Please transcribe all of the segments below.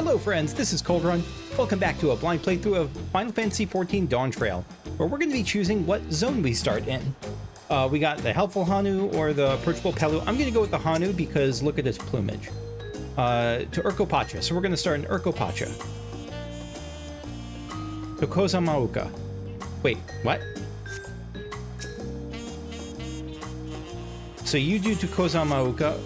Hello friends, this is Coldrun. Welcome back to a blind playthrough of Final Fantasy XIV Dawntrail, where we're going to be choosing what zone we start in. We got the helpful Hanu or the approachable Pelu. I'm going to go with the Hanu because look at its plumage. To Urkopacha, so we're going to start in Urkopacha. To Kozama'uka. Wait, what? So you do to Kozama'uka.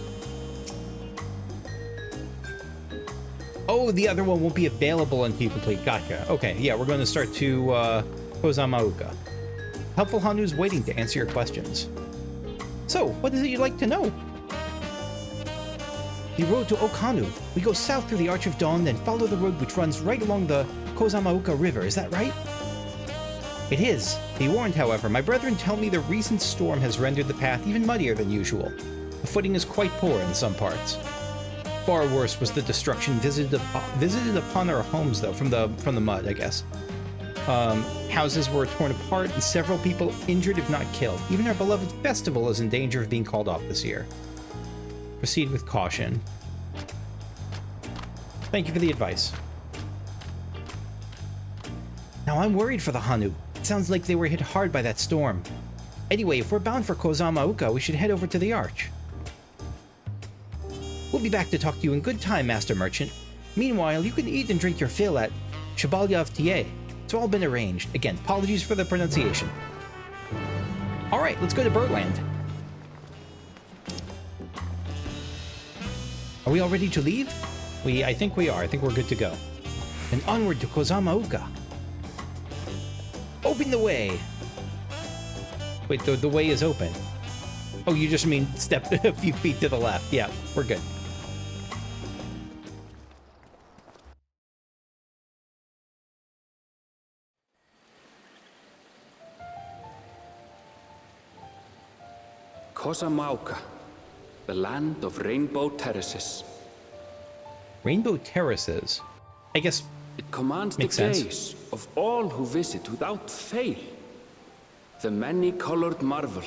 Oh, the other one won't be available until you complete. Gotcha. Okay, yeah, we're going to start to Kozama'uka. Helpful Hanu's waiting to answer your questions. So, what is it you'd like to know? The road to Ihih'hana. We go south through the Arch of Dawn, then follow the road which runs right along the Kozama'uka River. Is that right? It is. Be warned, however, my brethren tell me the recent storm has rendered the path even muddier than usual. The footing is quite poor in some parts. Far worse was the destruction visited upon our homes, though, from the mud, I guess. Houses were torn apart and several people injured, if not killed. Even our beloved festival is in danger of being called off this year. Proceed with caution. Thank you for the advice. Now I'm worried for the Hanu. It sounds like they were hit hard by that storm. Anyway, if we're bound for Kozama'uka, we should head over to the Arch. We'll be back to talk to you in good time, Master Merchant. Meanwhile, you can eat and drink your fill at Shabalya. It's all been arranged. Again, apologies for the pronunciation. Alright, let's go to Birdland. Are we all ready to leave? I think we are. I think we're good to go. And onward to Kozama'uka. Open the way! Wait, the way is open. Oh, you just mean step a few feet to the left. Yeah, we're good. Kozama'uka, the land of rainbow terraces. Rainbow terraces? I guess it commands the gaze of all who visit without fail. The many-colored marvel.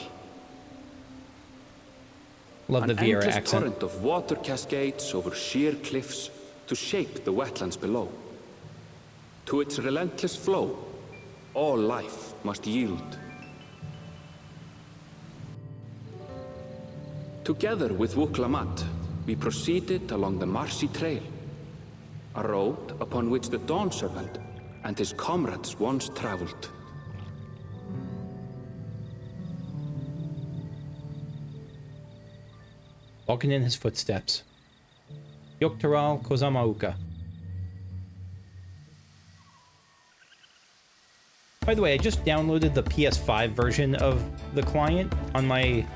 Love the Viera accent. An endless torrent of water cascades over sheer cliffs to shape the wetlands below. To its relentless flow, all life must yield. Together with Wuklamat, we proceeded along the Marcy Trail, a road upon which the Dawn Servant and his comrades once traveled. Walking in his footsteps. Yoktaral Kozama'uka. By the way, I just downloaded the PS5 version of the client on my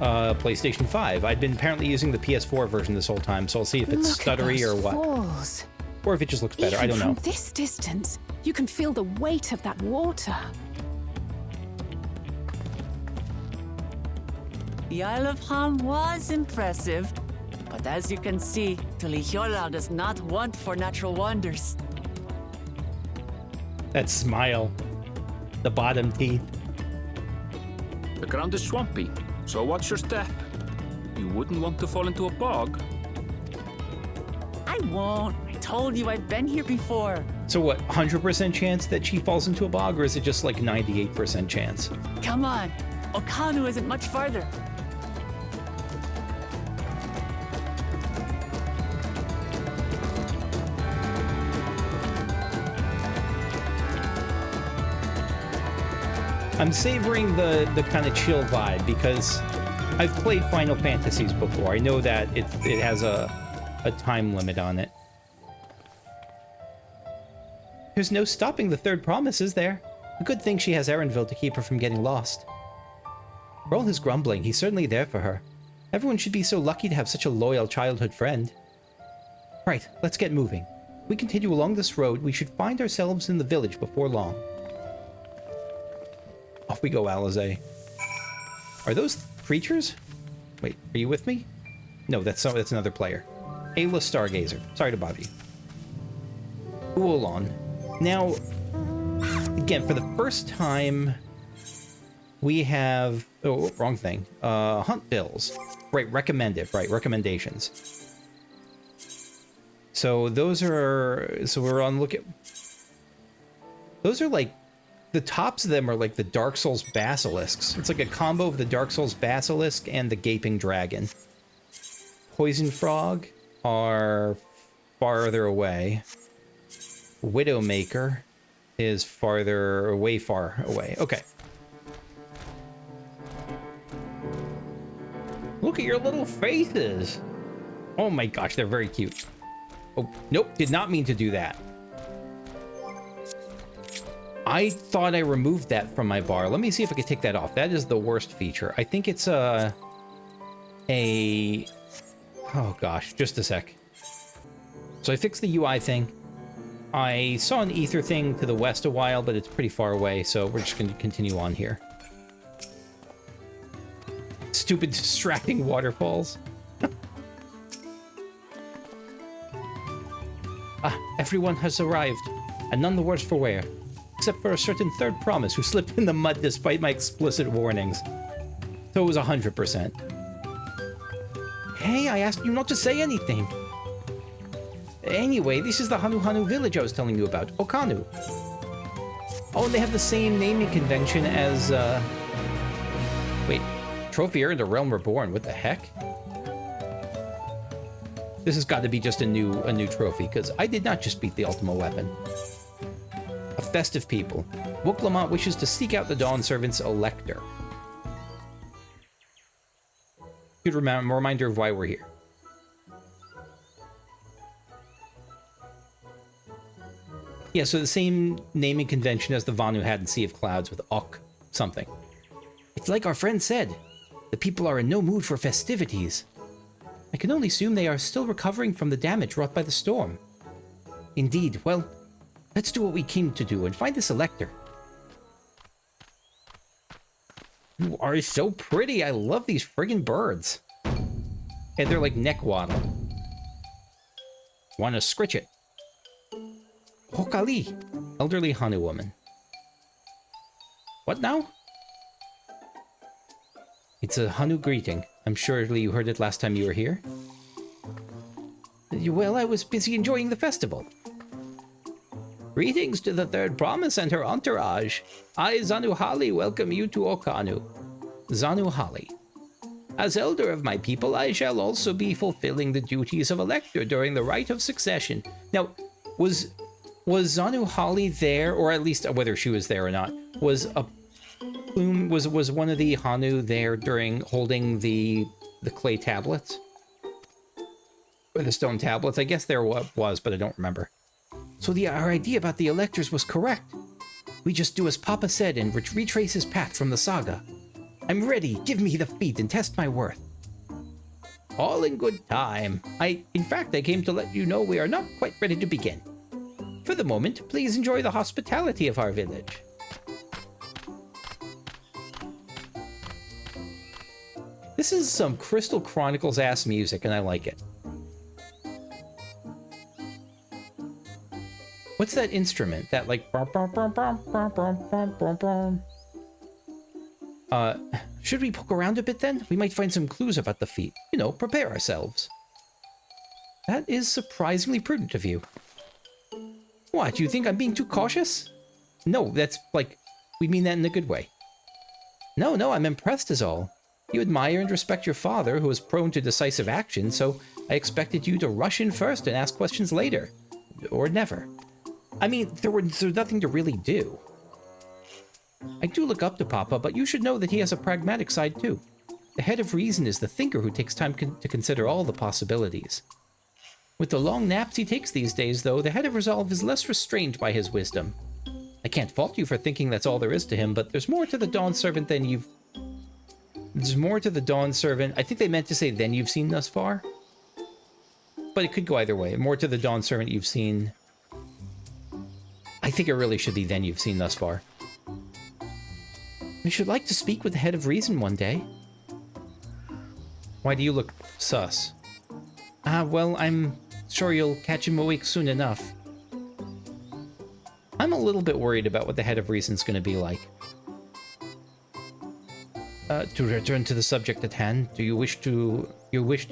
PlayStation 5. I'd been apparently using the PS4 version this whole time, so I'll see if it's stuttery or what. Falls. Or if it just looks better, I don't know. From this distance, you can feel the weight of that water. The Isle of Han was impressive, but as you can see, Ihih'hana does not want for natural wonders. That smile. The bottom teeth. The ground is swampy, so watch your step. You wouldn't want to fall into a bog. I won't. I told you I've been here before. So what, 100% chance that she falls into a bog, or is it just like 98% chance? Come on. Ihih'hana isn't much farther. I'm savoring the kind of chill vibe because I've played Final Fantasies before. I know that it has a time limit on it. There's no stopping the third promise, is there? A good thing she has Erenville to keep her from getting lost. For all his grumbling, he's certainly there for her. Everyone should be so lucky to have such a loyal childhood friend. Right, let's get moving. If we continue along this road, we should find ourselves in the village before long. Off we go, Alizé. Are those creatures? Wait, are you with me? No, that's another player. Ayla Stargazer. Sorry to bother you. Uolon. Now, again, for the first time, we have... Oh, wrong thing. Hunt bills. Right, recommended. Right, recommendations. So those are... So we're on look at... Those are like... The tops of them are like the Dark Souls basilisks. It's like a combo of the Dark Souls basilisk and the gaping dragon. Poison frog are farther away. Widowmaker is farther, way far away. Okay. Look at your little faces. Oh my gosh, they're very cute. Oh, nope, did not mean to do that. I thought I removed that from my bar. Let me see if I can take that off. That is the worst feature. I think it's oh gosh, just a sec. So I fixed the UI thing. I saw an ether thing to the west a while, but it's pretty far away, so we're just going to continue on here. Stupid distracting waterfalls. Everyone has arrived, and none the worse for wear. Except for a certain third promise who slipped in the mud despite my explicit warnings. So it was 100%. Hey, I asked you not to say anything. Anyway, this is the Hanuhanu village I was telling you about, Okanu. Oh, and they have the same naming convention as, Wait, trophy earned a realm reborn, what the heck? This has got to be just a new trophy, because I did not just beat the ultimate weapon. A Festive People. Wooklamont wishes to seek out the Dawn Servant's Elector. Good reminder of why we're here. Yeah, so the same naming convention as the Vanu had in Sea of Clouds with Ok something. It's like our friend said. The people are in no mood for festivities. I can only assume they are still recovering from the damage wrought by the storm. Indeed, well, let's do what we came to do and find this Elector. You are so pretty. I love these friggin' birds. And they're like neck waddle. Wanna scritch it. Hokali, elderly Hanu woman. What now? It's a Hanu greeting. I'm sure you heard it last time you were here. Well, I was busy enjoying the festival. Greetings to the Third Promise and her entourage. I, Zanuhali, welcome you to Okanu. Zanuhali. As elder of my people, I shall also be fulfilling the duties of elector during the rite of succession. Now, was Zanuhali there, or at least whether she was there or not, was one of the Hanu there during holding the clay tablets? Or the stone tablets? I guess there was, but I don't remember. So our idea about the electors was correct. We just do as Papa said and retrace his path from the saga. I'm ready. Give me the feat and test my worth. All in good time. In fact, I came to let you know we are not quite ready to begin. For the moment, please enjoy the hospitality of our village. This is some Crystal Chronicles-ass music, and I like it. What's that instrument? That, like... should we poke around a bit then? We might find some clues about the feat. You know, prepare ourselves. That is surprisingly prudent of you. What, you think I'm being too cautious? No, that's like, we mean that in a good way. No, I'm impressed is all. You admire and respect your father, who is prone to decisive action, so I expected you to rush in first and ask questions later. Or never. I mean, there's nothing to really do. I do look up to Papa, but you should know that he has a pragmatic side too. The head of reason is the thinker who takes time to consider all the possibilities. With the long naps he takes these days, though, the head of resolve is less restrained by his wisdom. I can't fault you for thinking that's all there is to him, but there's more to the Dawn Servant than you've... There's more to the Dawn Servant... I think they meant to say than you've seen thus far. But it could go either way. More to the Dawn Servant you've seen... I think it really should be than you've seen thus far. I should like to speak with the head of reason one day. Why do you look sus? Well, I'm sure you'll catch him awake soon enough. I'm a little bit worried about what the head of reason's going to be like. To return to the subject at hand, do you wish to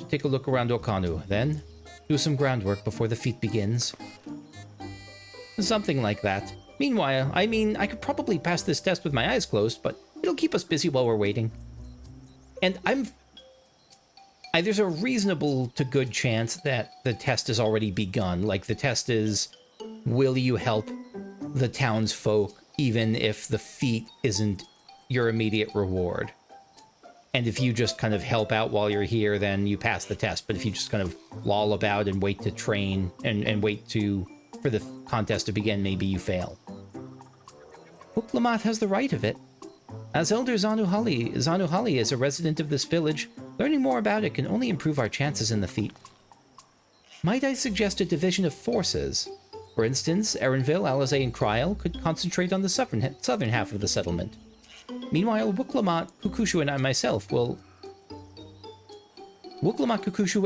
take a look around Okanu, then? Do some groundwork before the feat begins. Something like that. Meanwhile, I mean, I could probably pass this test with my eyes closed, but it'll keep us busy while we're waiting. And there's a reasonable to good chance that the test has already begun. Like, the test is, will you help the townsfolk even if the feat isn't your immediate reward? And if you just kind of help out while you're here, then you pass the test. But if you just kind of loll about and wait to train and wait for the contest to begin, maybe you fail. Uklamat has the right of it. As Elder Zanuhali is a resident of this village, learning more about it can only improve our chances in the feat. Might I suggest a division of forces? For instance, Erenville, Alizé, and Kryl could concentrate on the southern half of the settlement. Meanwhile, Wuklamat, Kukushu,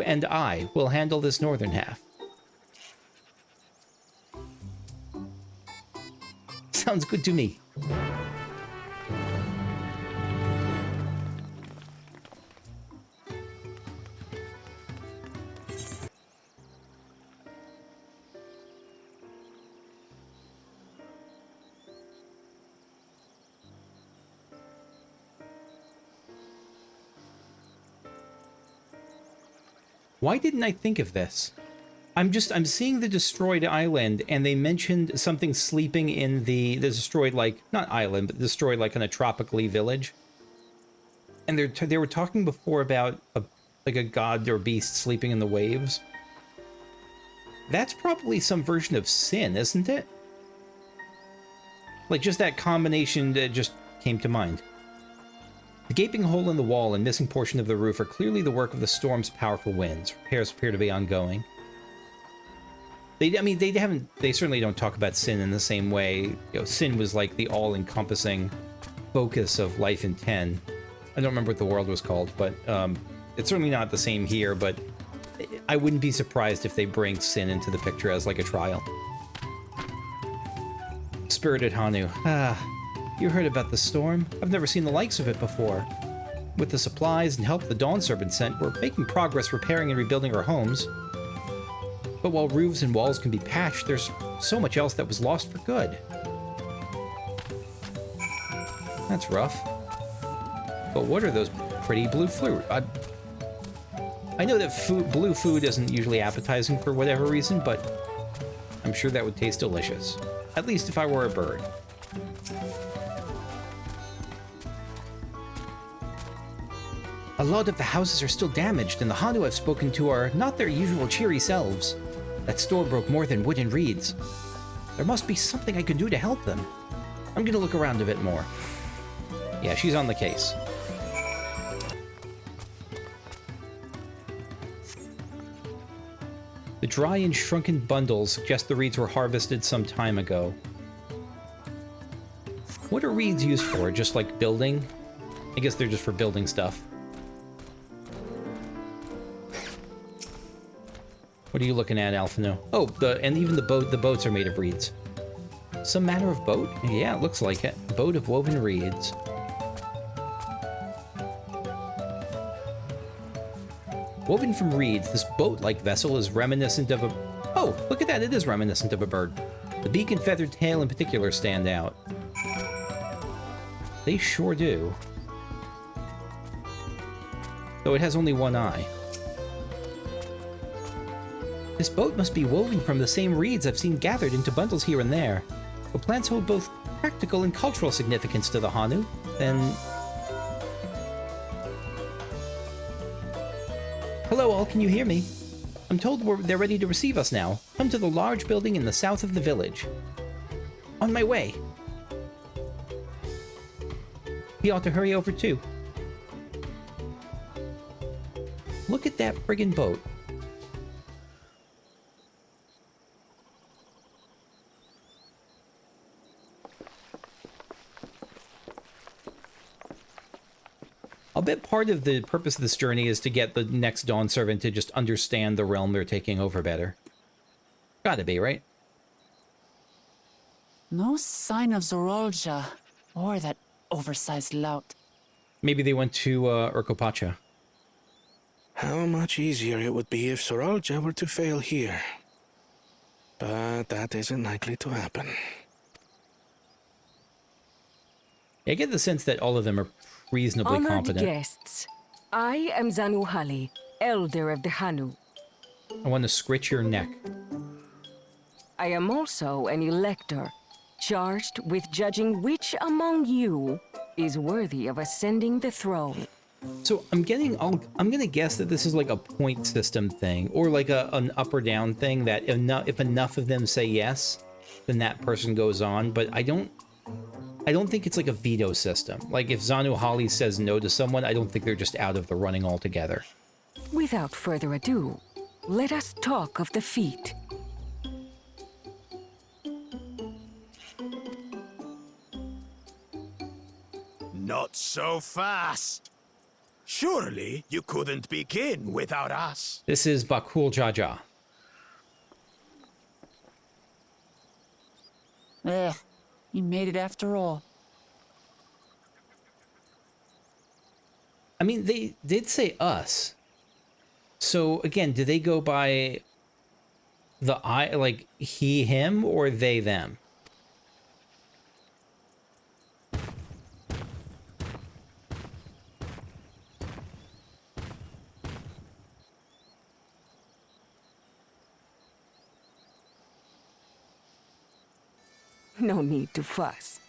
and I will handle this northern half. Sounds good to me. Why didn't I think of this? I'm seeing the destroyed island, and they mentioned something sleeping in the destroyed, like, not island, but destroyed, like, in a tropically village. And they were talking before about a god or beast sleeping in the waves. That's probably some version of sin, isn't it? Like, just that combination that just came to mind. The gaping hole in the wall and missing portion of the roof are clearly the work of the storm's powerful winds. Repairs appear to be ongoing. They certainly don't talk about sin in the same way. You know, sin was like the all-encompassing focus of life in 10. I don't remember what the world was called, but it's certainly not the same here, but I wouldn't be surprised if they bring sin into the picture as like a trial. Spirited Hanu. You heard about the storm? I've never seen the likes of it before. With the supplies and help the Dawn Servant sent, we're making progress repairing and rebuilding our homes. But while roofs and walls can be patched, there's so much else that was lost for good. That's rough. But what are those pretty blue fruit? I know that blue food isn't usually appetizing for whatever reason, but I'm sure that would taste delicious. At least if I were a bird. A lot of the houses are still damaged, and the Hanu I've spoken to are not their usual cheery selves. That store broke more than wood and reeds. There must be something I can do to help them. I'm gonna look around a bit more. Yeah, she's on the case. The dry and shrunken bundles suggest the reeds were harvested some time ago. What are reeds used for? Just like building? I guess they're just for building stuff. What are you looking at, Alphino? Oh, and even the boats are made of reeds. Some manner of boat? Yeah, it looks like it. Boat of woven reeds. Woven from reeds, this boat-like vessel is reminiscent of a... Oh, look at that, it is reminiscent of a bird. The beak and feathered tail in particular stand out. They sure do. Though it has only one eye. This boat must be woven from the same reeds I've seen gathered into bundles here and there. The plants hold both practical and cultural significance to the Hanu, then... Hello all, can you hear me? I'm told they're ready to receive us now. Come to the large building in the south of the village. On my way. We ought to hurry over too. Look at that friggin' boat. I'll bet part of the purpose of this journey is to get the next Dawn Servant to just understand the realm they're taking over better. Gotta be, right? No sign of Zorolja or that oversized lout. Maybe they went to Urkopacha. How much easier it would be if Soralja were to fail here. But that isn't likely to happen. I get the sense that all of them are reasonably Honored competent. guests, I am Zanuhali, elder of the Hanu. I want to scritch your neck. I am also an elector, charged with judging which among you is worthy of ascending the throne. So I'm gonna guess that this is like a point system thing, or like an up or down thing, that if enough of them say yes, then that person goes on. But I don't think it's like a veto system. Like if Zanuhali says no to someone, I don't think they're just out of the running altogether. Without further ado, let us talk of the feat. Not so fast. Surely you couldn't begin without us. This is Bakool Ja Ja. You made it after all. I mean, they did say us. So again, do they go by the I, like he, him, or they, them? No need to fuss.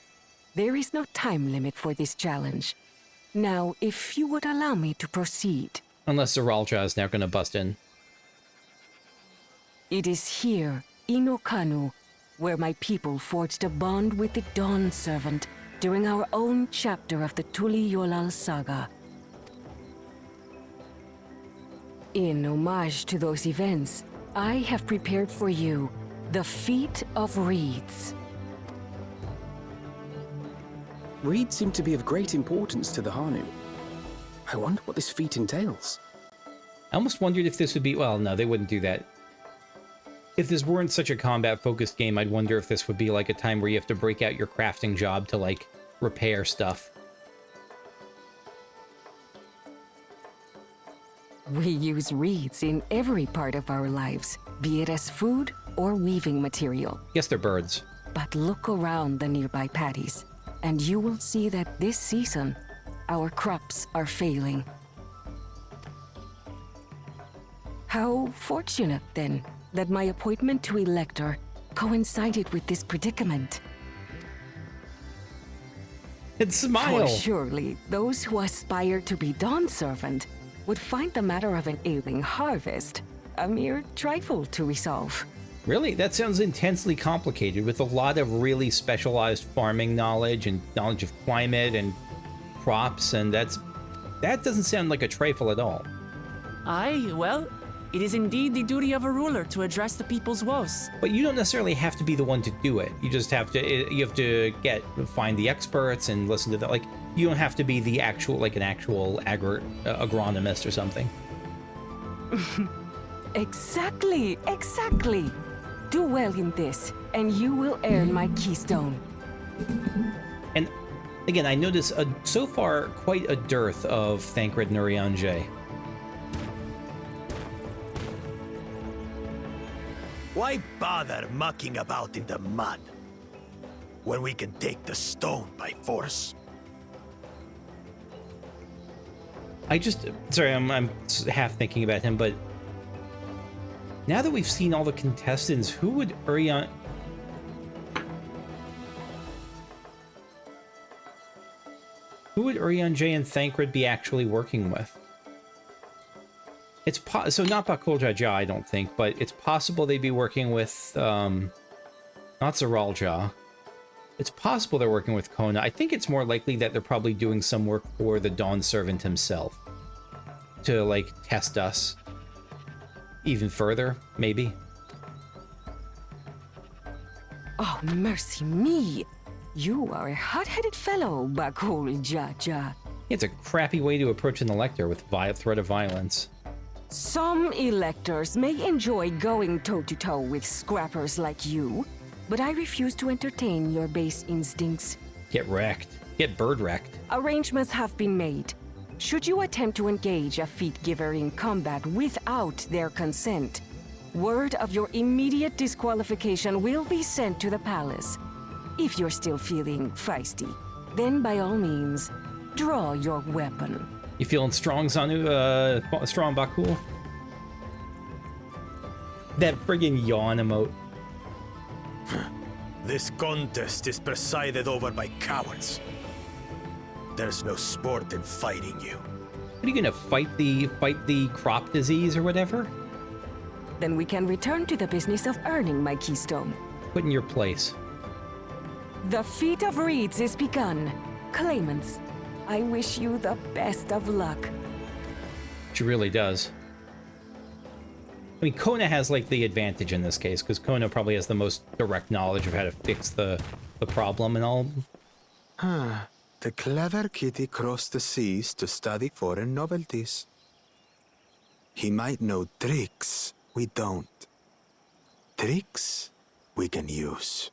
There is no time limit for this challenge. Now, if you would allow me to proceed. Unless Zoralja is now going to bust in. It is here, Ihih'hana, where my people forged a bond with the Dawn Servant during our own chapter of the Tuli Yolal saga. In homage to those events, I have prepared for you the Feat of Reeds. Reeds seem to be of great importance to the Hanu. I wonder what this feat entails. I almost wondered if this would be... Well, no, they wouldn't do that. If this weren't such a combat-focused game, I'd wonder if this would be like a time where you have to break out your crafting job to, like, repair stuff. We use reeds in every part of our lives, be it as food or weaving material. Guess they're birds. But look around the nearby paddies, and you will see that this season, our crops are failing. How fortunate, then, that my appointment to Elector coincided with this predicament. And smile! For surely, those who aspire to be Dawn Servant would find the matter of an ailing harvest a mere trifle to resolve. Really? That sounds intensely complicated, with a lot of really specialized farming knowledge and knowledge of climate and crops, and that doesn't sound like a trifle at all. Aye, well, it is indeed the duty of a ruler to address the people's woes. But you don't necessarily have to be the one to do it. You just have to find the experts and listen to them. Like, you don't have to be the actual, like an actual agronomist or something. Exactly. Do well in this, and you will earn my keystone. And again, I notice so far quite a dearth of Thancred Nurianje. Why bother mucking about in the mud when we can take the stone by force? Sorry, I'm half thinking about him, but now that we've seen all the contestants, who would Urianje and Thancred be actually working with? So not Bakool Ja Ja, I don't think, but it's possible they'd be working with, not Zoralja. It's possible they're working with Koana. I think it's more likely that they're probably doing some work for the Dawn Servant himself. To, like, test us even further, maybe. Oh, mercy me! You are a hot-headed fellow, Bakool Ja Ja. It's a crappy way to approach an elector with threat of violence. Some electors may enjoy going toe-to-toe with scrappers like you, but I refuse to entertain your base instincts. Get wrecked. Get bird wrecked. Arrangements have been made. Should you attempt to engage a feat giver in combat without their consent, word of your immediate disqualification will be sent to the palace. If you're still feeling feisty, then by all means, draw your weapon. You feeling strong, Zanu? Strong, Bakool? That friggin' yawn emote. This contest is presided over by cowards. There's no sport in fighting you. Are you gonna fight the crop disease or whatever? Then we can return to the business of earning my keystone. Put in your place. The feat of reeds is begun. Claimants, I wish you the best of luck. She really does. I mean, Koana has, like, the advantage in this case, because Koana probably has the most direct knowledge of how to fix the problem and all. The clever kitty crossed the seas to study foreign novelties. He might know tricks we don't. Tricks we can use.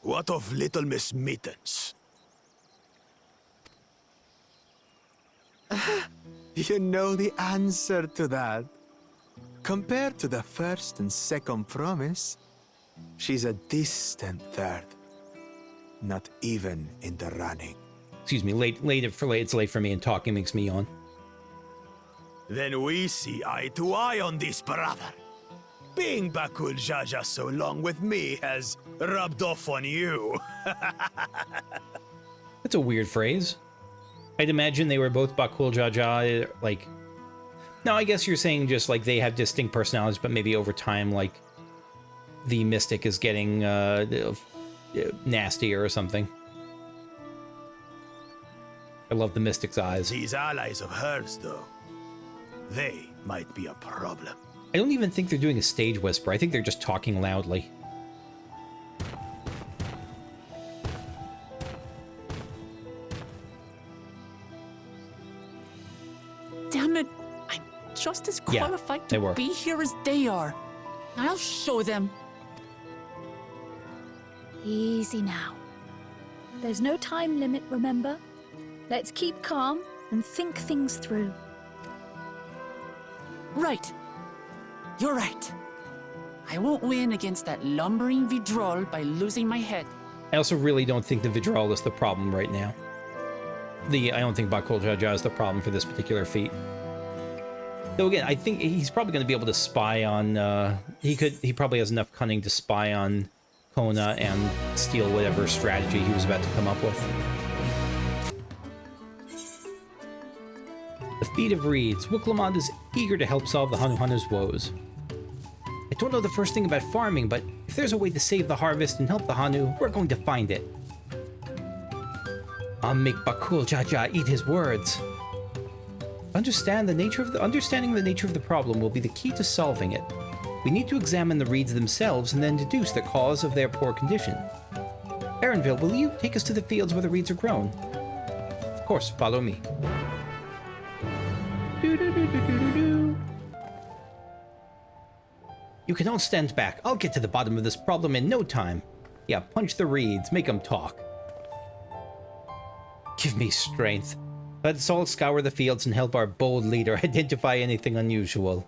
What of Little Miss Mittens? You know the answer to that. Compared to the first and second promise, she's a distant third. Not even in the running. Excuse me, it's late for me and talking makes me yawn. Then we see eye to eye on this, brother. Being Bakool Ja Ja so long with me has rubbed off on you. That's a weird phrase. I'd imagine they were both Bakool Ja Ja, like... No, I guess you're saying just, like, they have distinct personalities, but maybe over time, like, the mystic is getting, nastier or something. I love the mystic's eyes. These allies of hers, though, they might be a problem. I don't even think they're doing a stage whisper. I think they're just talking loudly. Damn it. I'm just as qualified to be here as they are. I'll show them. Easy now. There's no time limit, remember? Let's keep calm and think things through. Right. You're right. I won't win against that lumbering Vidrol by losing my head. I also really don't think the Vidrol is the problem right now. I don't think Bakool Ja Ja is the problem for this particular feat. Though again, I think he's probably going to be able to spy on, he probably has enough cunning to spy on Koana and steal whatever strategy he was about to come up with. The Feat of Reeds. Wuklamand is eager to help solve the Hanuhanu's woes. I don't know the first thing about farming, but if there's a way to save the harvest and help the Hanu, we're going to find it. I'll make Bakool Ja Ja eat his words. Understanding the nature of the problem will be the key to solving it. We need to examine the reeds themselves and then deduce the cause of their poor condition. Erenville, will you take us to the fields where the reeds are grown? Of course, follow me. You can all stand back. I'll get to the bottom of this problem in no time. Yeah, punch the reeds, make them talk. Give me strength. Let's all scour the fields and help our bold leader identify anything unusual.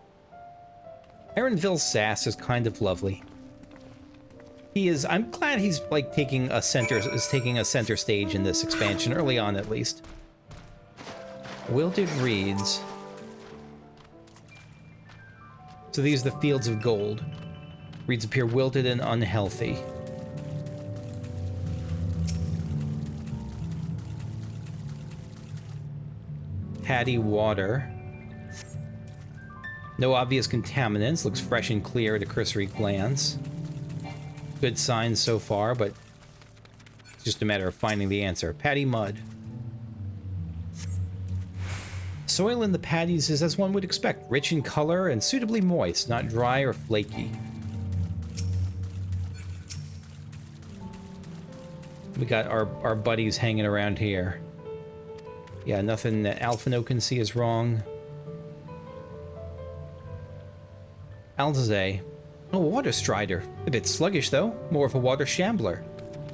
Erenville's sass is kind of lovely. I'm glad he's like taking a center stage in this expansion, early on at least. Wilted reeds. So these are the fields of gold. Reeds appear wilted and unhealthy. Paddy water. No obvious contaminants. Looks fresh and clear at a cursory glance. Good signs so far, but it's just a matter of finding the answer. Paddy mud. Soil in the paddies is as one would expect, rich in color and suitably moist, not dry or flaky. We got our buddies hanging around here. Yeah, nothing that Alphino can see is wrong. Alzaze. Oh, water strider. A bit sluggish, though. More of a water shambler.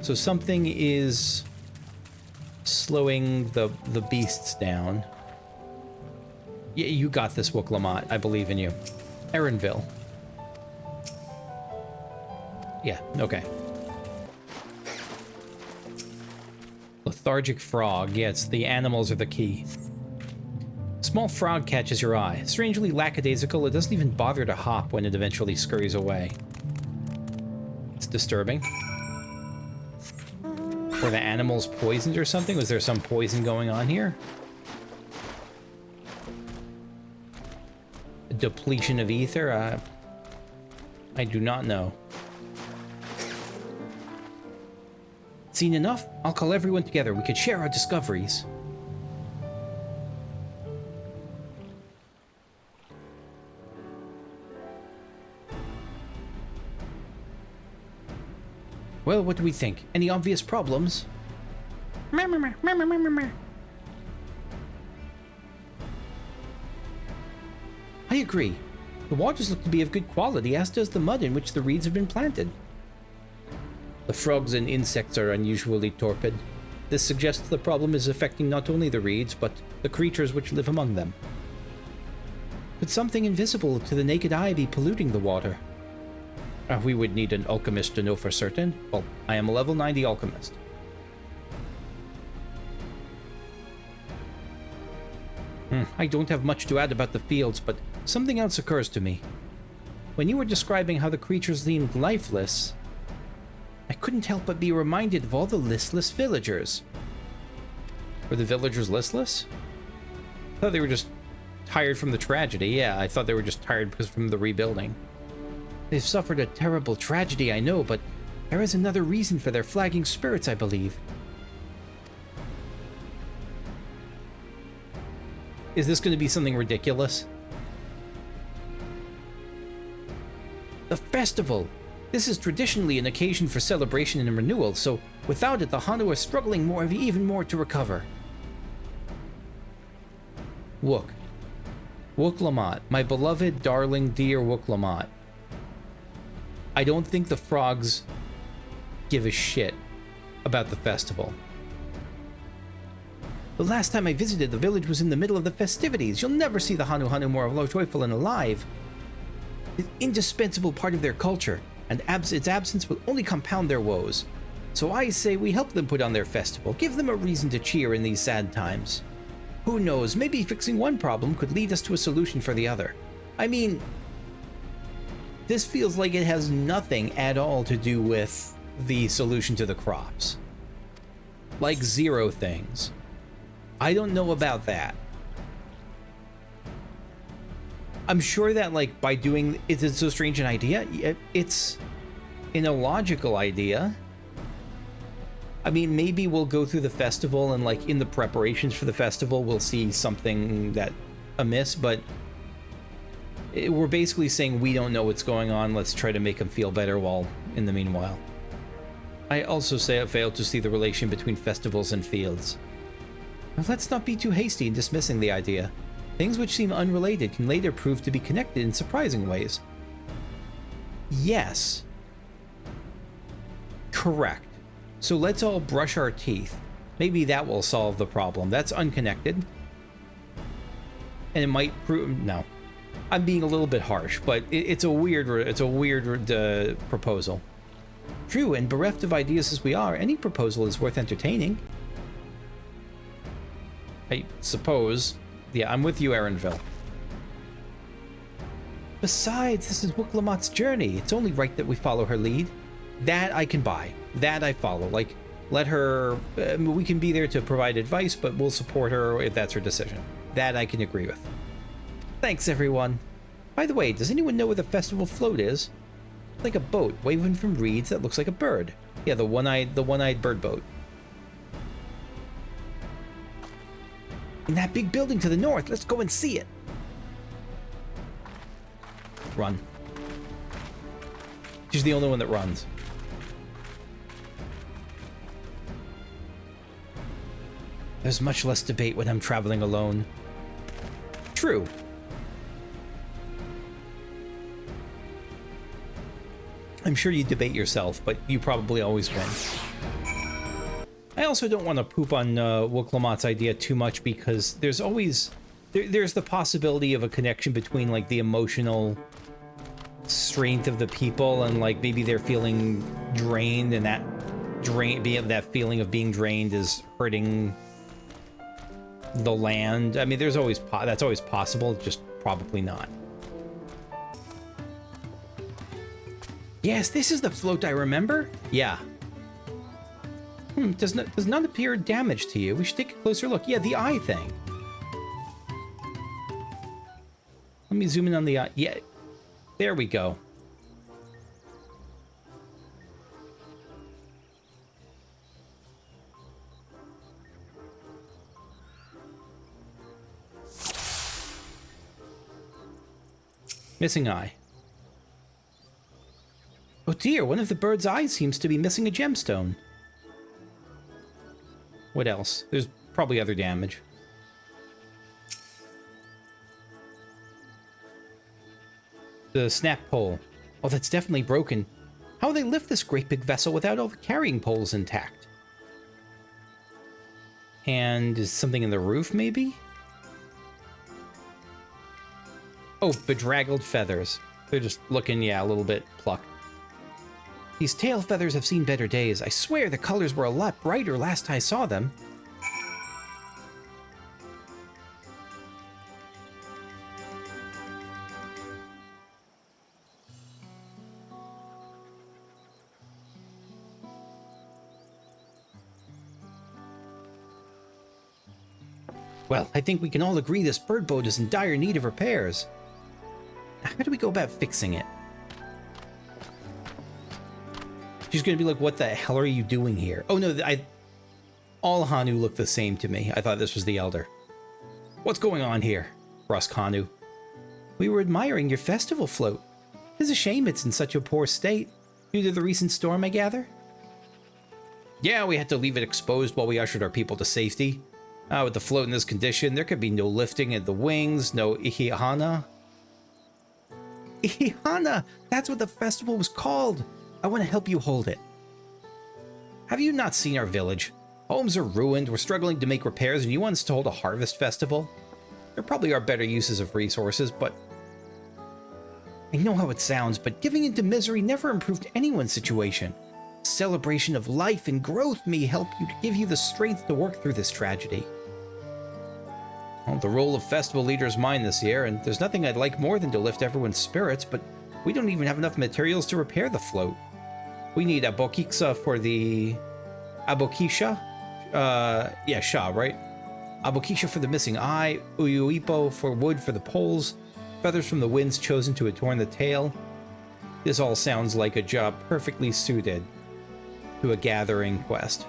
So something is slowing the beasts down. Yeah, you got this, Wook-Lamont. I believe in you. Erenville. Yeah, okay. Lethargic frog. Yeah, it's the animals are the key. Small frog catches your eye. Strangely lackadaisical, it doesn't even bother to hop when it eventually scurries away. It's disturbing. Were the animals poisoned or something? Was there some poison going on here? A depletion of ether? I do not know. Seen enough? I'll call everyone together. We could share our discoveries. Well, what do we think? Any obvious problems? I agree. The waters look to be of good quality, as does the mud in which the reeds have been planted. The frogs and insects are unusually torpid. This suggests the problem is affecting not only the reeds, but the creatures which live among them. Could something invisible to the naked eye be polluting the water? We would need an alchemist to know for certain. Well, I am a level 90 alchemist. I don't have much to add about the fields, but something else occurs to me. When you were describing how the creatures seemed lifeless, I couldn't help but be reminded of all the listless villagers. Were the villagers listless? I thought they were just tired from the tragedy. Yeah, I thought they were just tired because from the rebuilding. They've suffered a terrible tragedy, I know, but there is another reason for their flagging spirits, I believe. Is this going to be something ridiculous? The festival! This is traditionally an occasion for celebration and renewal, so without it, the Hanu are struggling even more to recover. Wook-Lamont, my beloved, darling, dear Wook-Lamont. I don't think the frogs give a shit about the festival. The last time I visited, the village was in the middle of the festivities. You'll never see the Hanuhanu more joyful and alive. It's an indispensable part of their culture, and its absence will only compound their woes. So I say we help them put on their festival, give them a reason to cheer in these sad times. Who knows, maybe fixing one problem could lead us to a solution for the other. I mean, this feels like it has nothing at all to do with the solution to the crops. Like zero things. I don't know about that. I'm sure that, like, by doing it's so strange an idea, it's an illogical idea. I mean, maybe we'll go through the festival and, like, in the preparations for the festival, we'll see something that amiss, but we're basically saying we don't know what's going on. Let's try to make them feel better while in the meanwhile. I also say I failed to see the relation between festivals and fields. Now, let's not be too hasty in dismissing the idea. Things which seem unrelated can later prove to be connected in surprising ways. Yes. Correct. So let's all brush our teeth. Maybe that will solve the problem. That's unconnected. And it might prove... No. I'm being a little bit harsh, but it's a weird proposal. True, and bereft of ideas as we are, any proposal is worth entertaining. I suppose. Yeah, I'm with you, Erenville. Besides, this is Wook-Lamont's journey. It's only right that we follow her lead. That I can buy. That I follow. Like, let her... we can be there to provide advice, but we'll support her if that's her decision. That I can agree with. Thanks, everyone. By the way, does anyone know where the festival float is? Like a boat waving from reeds that looks like a bird. Yeah, the one-eyed bird boat. In that big building to the north. Let's go and see it. Run. She's the only one that runs. There's much less debate when I'm traveling alone. True. I'm sure you debate yourself, but you probably always win. I also don't want to poop on Woklamat's idea too much because there's always... There's the possibility of a connection between, like, the emotional strength of the people and, like, maybe they're feeling drained and that feeling of being drained is hurting the land. I mean, there's always... that's always possible, just probably not. Yes, this is the float I remember. Yeah. Does not appear damaged to you. We should take a closer look. Yeah, the eye thing. Let me zoom in on the eye. Yeah, there we go. Missing eye. Oh dear, one of the bird's eyes seems to be missing a gemstone. What else? There's probably other damage. The snap pole. Oh, that's definitely broken. How will they lift this great big vessel without all the carrying poles intact? And is something in the roof, maybe? Oh, bedraggled feathers. They're just looking, yeah, a little bit plucked. These tail feathers have seen better days. I swear the colors were a lot brighter last I saw them. Well, I think we can all agree this bird boat is in dire need of repairs. How do we go about fixing it? She's gonna be like, what the hell are you doing here? Oh no, all Hanu look the same to me. I thought this was the elder. What's going on here? Brusque Hanu. We were admiring your festival float. It's a shame it's in such a poor state. Due to the recent storm, I gather? Yeah, we had to leave it exposed while we ushered our people to safety. With the float in this condition, there could be no lifting at the wings, no Ihih'hana. Ihih'hana! That's what the festival was called! I want to help you hold it. Have you not seen our village? Homes are ruined, we're struggling to make repairs, and you want us to hold a harvest festival? There probably are better uses of resources, but... I know how it sounds, but giving into misery never improved anyone's situation. Celebration of life and growth may help you to give you the strength to work through this tragedy. Well, the role of festival leader is mine this year, and there's nothing I'd like more than to lift everyone's spirits, but we don't even have enough materials to repair the float. We need abokiksa for the... Abokisha? Yeah, Sha, right? Abokisha for the missing eye, uyuipo for wood for the poles, feathers from the winds chosen to adorn the tail. This all sounds like a job perfectly suited to a gathering quest.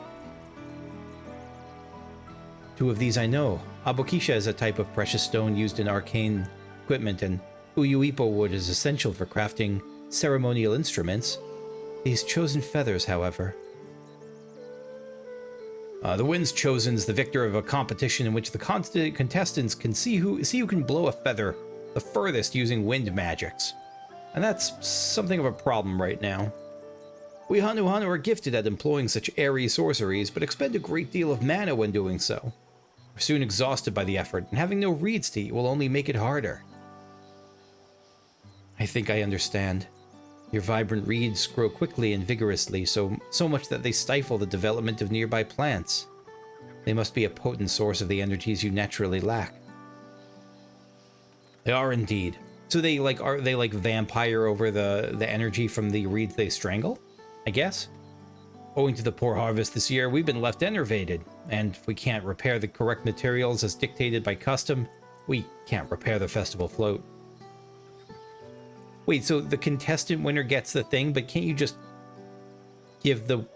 Two of these I know. Abokisha is a type of precious stone used in arcane equipment, and uyuipo wood is essential for crafting ceremonial instruments. These chosen feathers, however... the winds chosen is the victor of a competition in which the contestants can see who can blow a feather the furthest using wind magics. And that's something of a problem right now. We Hanuhanu are gifted at employing such airy sorceries, but expend a great deal of mana when doing so. We're soon exhausted by the effort, and having no reeds to eat will only make it harder. I think I understand. Your vibrant reeds grow quickly and vigorously, so much that they stifle the development of nearby plants. They must be a potent source of the energies you naturally lack. They are indeed. So are they like vampire over the energy from the reeds they strangle? I guess? Owing to the poor harvest this year, we've been left enervated, and if we can't repair the correct materials as dictated by custom, we can't repair the festival float. Wait, so the contestant winner gets the thing, but can't you just give the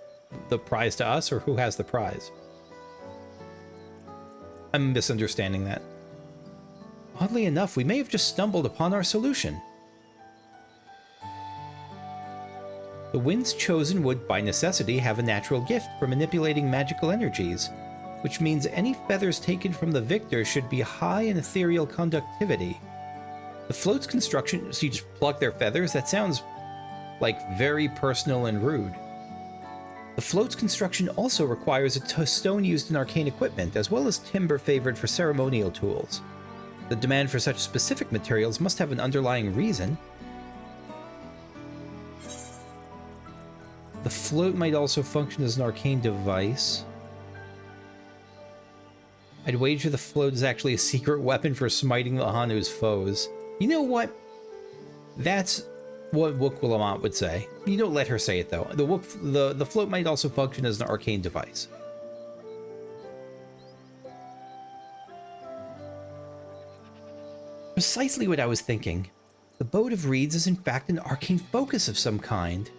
prize to us, or who has the prize? I'm misunderstanding that. Oddly enough, we may have just stumbled upon our solution. The winds chosen would, by necessity, have a natural gift for manipulating magical energies, which means any feathers taken from the victor should be high in ethereal conductivity. The float's construction, so you just pluck their feathers? That sounds like very personal and rude. The float's construction also requires a stone used in arcane equipment, as well as timber favored for ceremonial tools. The demand for such specific materials must have an underlying reason. The float might also function as an arcane device. I'd wager the float is actually a secret weapon for smiting the Hanu's foes. You know what? That's what Wookwilamont would say. You don't let her say it, though. The float might also function as an arcane device. Precisely what I was thinking. The Boat of Reeds is in fact an arcane focus of some kind.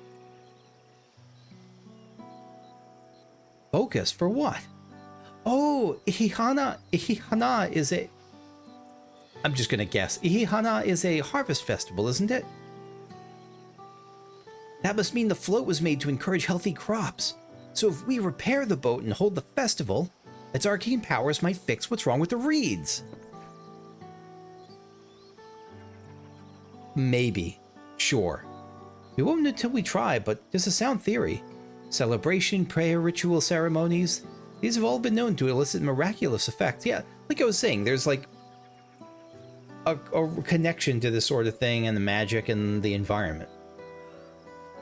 Focus? For what? Oh, Ihih'hana is a... I'm just gonna guess. Ihih'hana is a harvest festival, isn't it? That must mean the float was made to encourage healthy crops. So if we repair the boat and hold the festival, its arcane powers might fix what's wrong with the reeds. Maybe. Sure. We won't know until we try, but there's a sound theory. Celebration, prayer, ritual ceremonies, these have all been known to elicit miraculous effects. Yeah, like I was saying, there's like a connection to this sort of thing and the magic and the environment.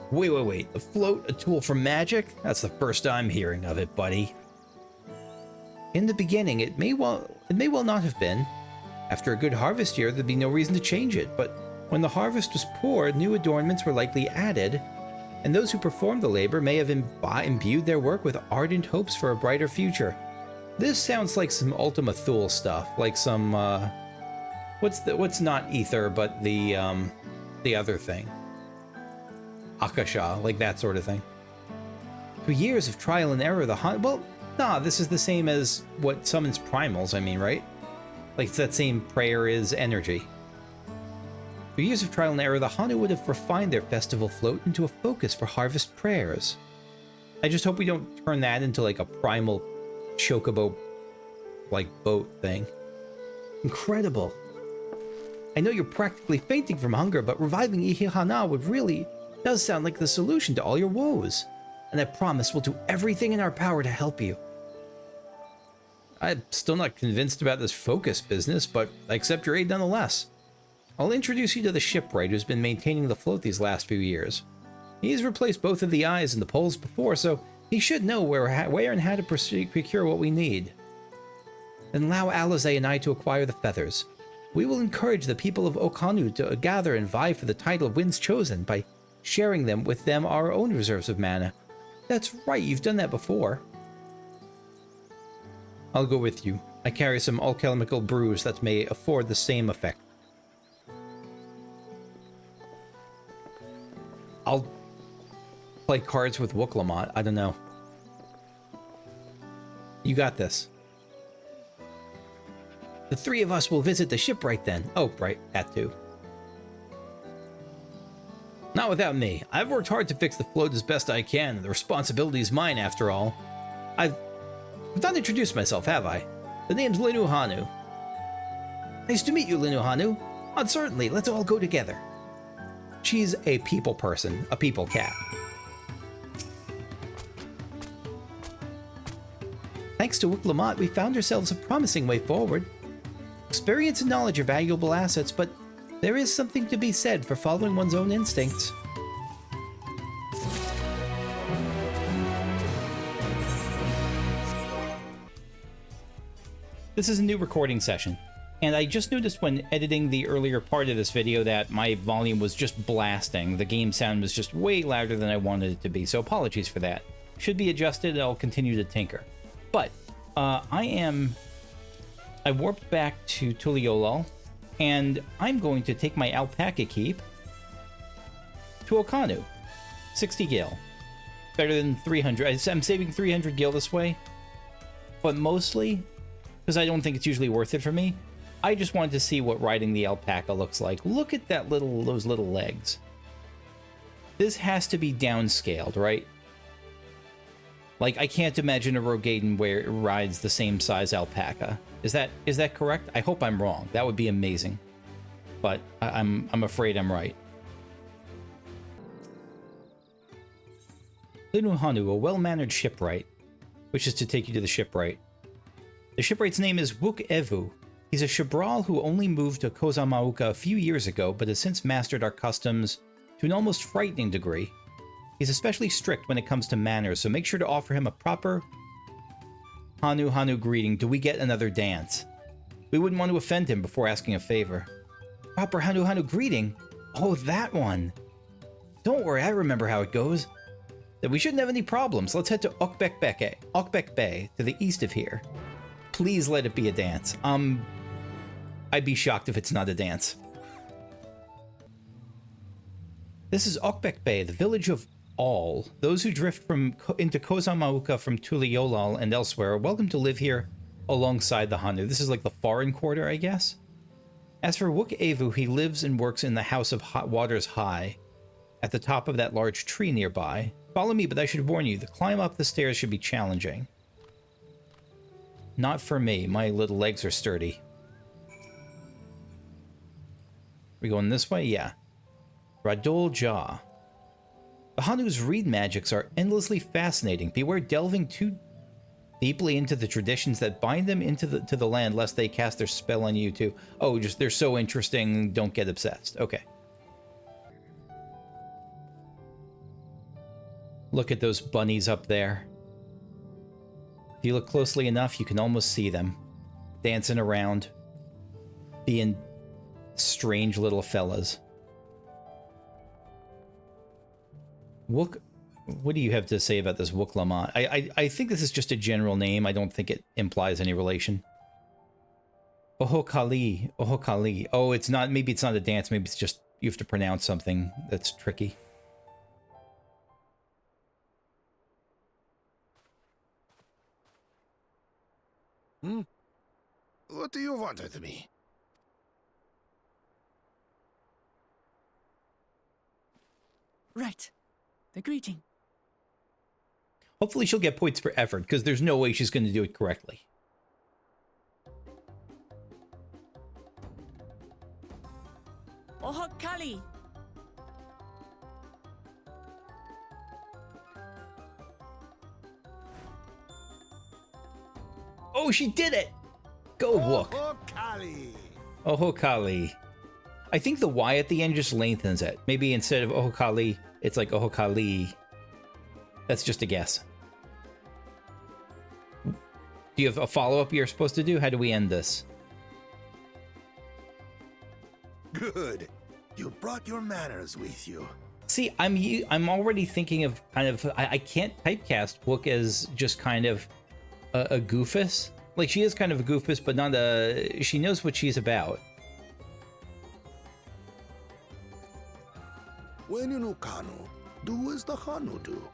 Wait. The float, a tool for magic? That's the first I'm hearing of it, buddy. In the beginning, it may well not have been. After a good harvest year, there'd be no reason to change it, but when the harvest was poor, new adornments were likely added, and those who performed the labor may have imbued their work with ardent hopes for a brighter future. This sounds like some Ultima Thule stuff, like some, what's not ether, but the other thing. Akasha, like that sort of thing. Through years of trial and error, this is the same as what summons primals, I mean, right? Like, it's that same prayer is energy. Through years of trial and error, the Hanu would have refined their festival float into a focus for harvest prayers. I just hope we don't turn that into like a primal chocobo, like, boat thing. Incredible. I know you're practically fainting from hunger, but reviving Ihih'hana does sound like the solution to all your woes. And I promise we'll do everything in our power to help you. I'm still not convinced about this focus business, but I accept your aid nonetheless. I'll introduce you to the shipwright who's been maintaining the float these last few years. He's replaced both of the eyes and the poles before, so he should know where and how to procure what we need. Then allow Alizé and I to acquire the feathers. We will encourage the people of Ihih'hana to gather and vie for the title of Winds Chosen by sharing them with them our own reserves of mana. That's right, you've done that before. I'll go with you. I carry some alchemical brews that may afford the same effect. I'll play cards with Wookwilamont. I don't know. You got this. The three of us will visit the shipwright then. Oh, right, that too. Not without me. I've worked hard to fix the float as best I can, and the responsibility is mine after all. I've not introduced myself, have I? The name's Linuhanu. Nice to meet you, Linuhanu. Certainly, let's all go together. She's a people person, a people cat. Thanks to Wookwilamont, we found ourselves a promising way forward. Experience and knowledge are valuable assets, but there is something to be said for following one's own instincts. This is a new recording session. And I just noticed when editing the earlier part of this video that my volume was just blasting. The game sound was just way louder than I wanted it to be, so apologies for that. Should be adjusted, I'll continue to tinker. But, I warped back to Tuliolol, and I'm going to take my alpaca keep to Okanu. 60 gil. Better than 300. I'm saving 300 gil this way, but mostly because I don't think it's usually worth it for me. I just wanted to see what riding the alpaca looks like. Look at those little legs. This has to be downscaled, right? Like, I can't imagine a Rogaden where it rides the same size alpaca. Is that correct? I hope I'm wrong. That would be amazing. But I'm afraid I'm right. Linuhanu, a well-mannered shipwright, wishes to take you to the shipwright. The shipwright's name is Wook Evu. He's a Shibral who only moved to Kozama'uka a few years ago, but has since mastered our customs to an almost frightening degree. He's especially strict when it comes to manners, so make sure to offer him a proper Hanuhanu greeting. Do we get another dance? We wouldn't want to offend him before asking a favor. Proper Hanuhanu greeting? Oh, that one. Don't worry, I remember how it goes. Then we shouldn't have any problems. Let's head to Okbek Bay, to the east of here. Please let it be a dance. I'd be shocked if it's not a dance. This is Okbek Bay, the village of all. Those who drift into Kozama'uka from Tuliolal and elsewhere are welcome to live here alongside the Hanu. This is like the foreign quarter, I guess. As for Wook Evu, he lives and works in the House of Hot Waters High, at the top of that large tree nearby. Follow me, but I should warn you, the climb up the stairs should be challenging. Not for me. My little legs are sturdy. We going this way? Yeah. Bakool Ja Ja. The Hanu's reed magics are endlessly fascinating. Beware delving too deeply into the traditions that bind them to the land, lest they cast their spell on you too. Oh, just they're so interesting, don't get obsessed. Okay. Look at those bunnies up there. If you look closely enough, you can almost see them dancing around, being strange little fellas. Wook, what do you have to say about this Wook Lamont? I think this is just a general name. I don't think it implies any relation. Ohokali, Ohokali. Oh, it's not. Maybe it's not a dance. Maybe it's just you have to pronounce something that's tricky. What do you want with me? Right. The greeting. Hopefully she'll get points for effort, because there's no way she's going to do it correctly. Ohokali. Oh, she did it! Go, Wook. Ohokali. Ohokali. I think the Y at the end just lengthens it. Maybe instead of Ohokali, it's like Ohokali. That's just a guess. Do you have a follow-up you're supposed to do? How do we end this? Good. You brought your manners with you. See, I'm already thinking of kind of... I can't typecast Wook as just kind of a goofus. Like, she is kind of a goofus, but not a... She knows what she's about. When you know Kanu, do as the Hanu do.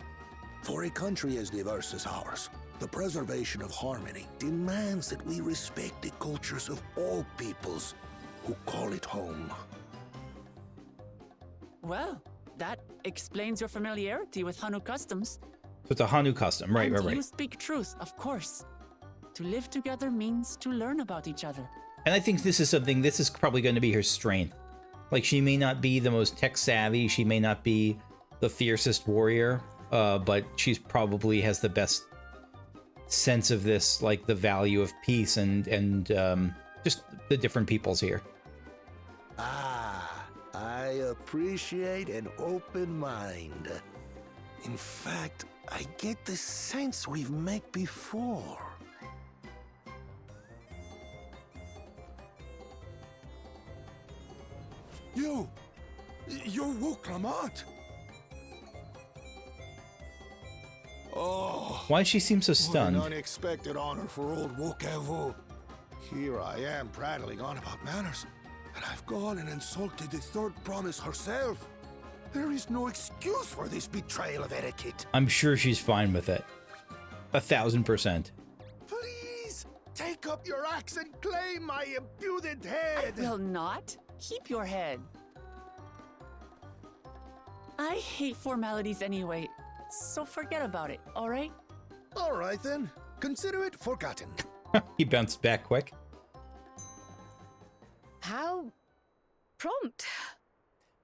For a country as diverse as ours, the preservation of harmony demands that we respect the cultures of all peoples who call it home. Well, that explains your familiarity with Hanu customs. So it's a Hanu custom, right, and right. You speak truth, of course. To live together means to learn about each other. And I think this is probably going to be her strength. Like, she may not be the most tech savvy, she may not be the fiercest warrior, but she's probably has the best sense of this, like the value of peace and just the different peoples here. Ah, I appreciate an open mind. In fact, I get the sense we've met before. You're Wook Lamont. Oh, why does she seem so stunned? What an unexpected honor for old Wook Evu. Here I am prattling on about manners, and I've gone and insulted the third promise herself. There is no excuse for this betrayal of etiquette. I'm sure she's fine with it. 1000%. Please, take up your axe and claim my impudent head. I will not. Keep your head. I hate formalities anyway, so forget about it, all right? All right then. Consider it forgotten. He bounced back quick. How prompt.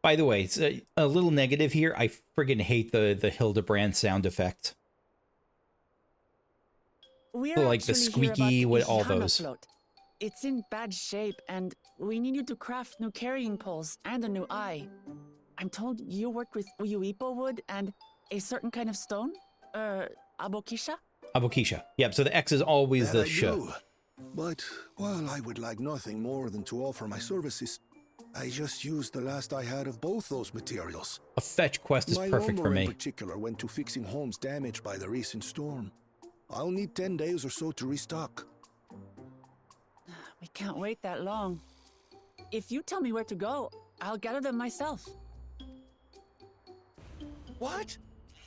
By the way, it's a little negative here. I friggin' hate the Hildebrand sound effect. We're So, like the actually squeaky, here with about the all Ihih'hana those. float. It's in bad shape, and we need you to craft new carrying poles and a new eye. I'm told you work with uyuipo wood and a certain kind of stone? Abokisha? Abokisha. Yep, so the X is always That the I sh. do. But, well, I would like nothing more than to offer my services. I just used the last I had of both those materials. A fetch quest is My perfect for lumber me. in particular went to fixing homes damaged by the recent storm. I'll need 10 days or so to restock. We can't wait that long. If you tell me where to go, I'll gather them myself. What?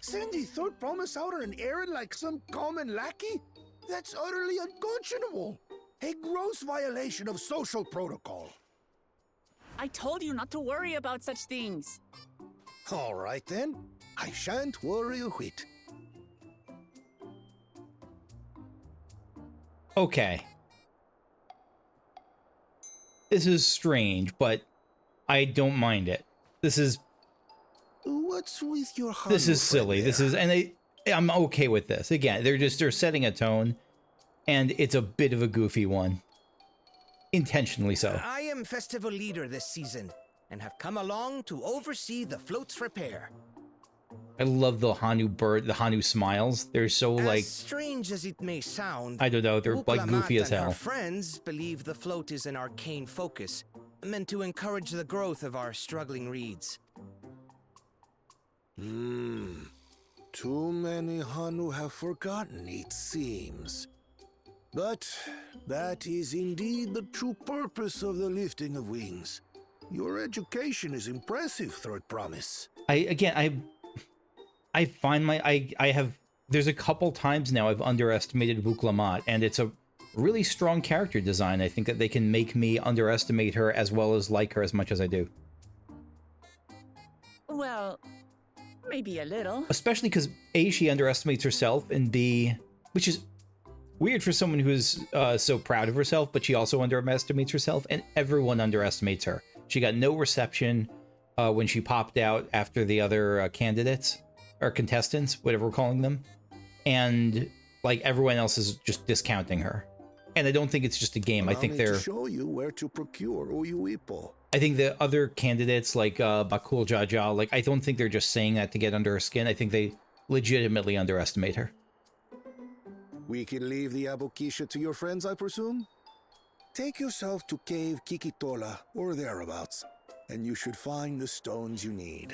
Send the third promise out on an errand like some common lackey? That's utterly unconscionable. A gross violation of social protocol. I told you not to worry about such things. All right then. I shan't worry a whit. Okay. This is strange, but I don't mind it. This is What's with your this is Hanu silly. friend This there? is, and I'm okay with this. Again, they're setting a tone, and it's a bit of a goofy one, intentionally so. I am festival leader this season, and have come along to oversee the float's repair. I love the Hanu bird, the Hanu smiles. They're so like, As strange as it may sound, I don't know, they're like goofy as and her hell. friends believe the float is an arcane focus, meant to encourage the growth of our struggling reeds. Too many Hanu have forgotten, it seems. But that is indeed the true purpose of the lifting of wings. Your education is impressive, Third Promise. I find I have, there's a couple times now I've underestimated Vuklamat, and it's a really strong character design. I think that they can make me underestimate her as well as like her as much as I do. Well, maybe a little. Especially because A, she underestimates herself, and B, which is weird for someone who's so proud of herself, but she also underestimates herself, and everyone underestimates her. She got no reception when she popped out after the other candidates, or contestants, whatever we're calling them. And like everyone else is just discounting her. And I don't think it's just a game. I think they're... to show you where to procure uyuipo. I think the other candidates like Bakool Ja Ja, like I don't think they're just saying that to get under her skin. I think they legitimately underestimate her. We can leave the Abokisha to your friends, I presume? Take yourself to Cave Kikitola or thereabouts, and you should find the stones you need.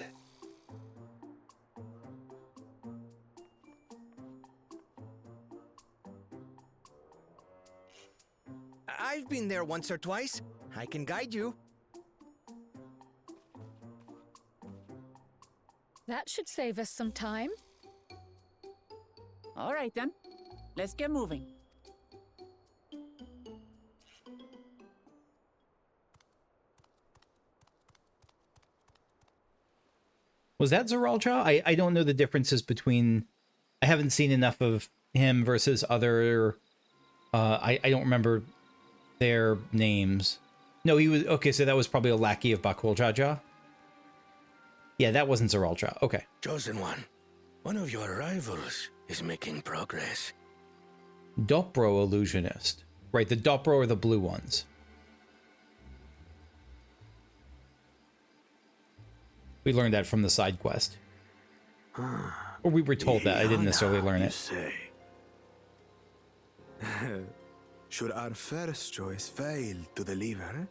I've been there once or twice. I can guide you. That should save us some time. All right then, let's get moving. Was that Zaralcha? I don't know the differences between... I haven't seen enough of him versus other... I don't remember their names. No, he was... Okay, so that was probably a lackey of Bakool Ja Ja. Yeah, that wasn't Zaralcha. Okay. Chosen One, one of your rivals is making progress. Dopro illusionist. Right, the Dopro are the blue ones. We learned that from the side quest. Or we were told that. I didn't necessarily learn it. Say. Should our first choice fail to deliver,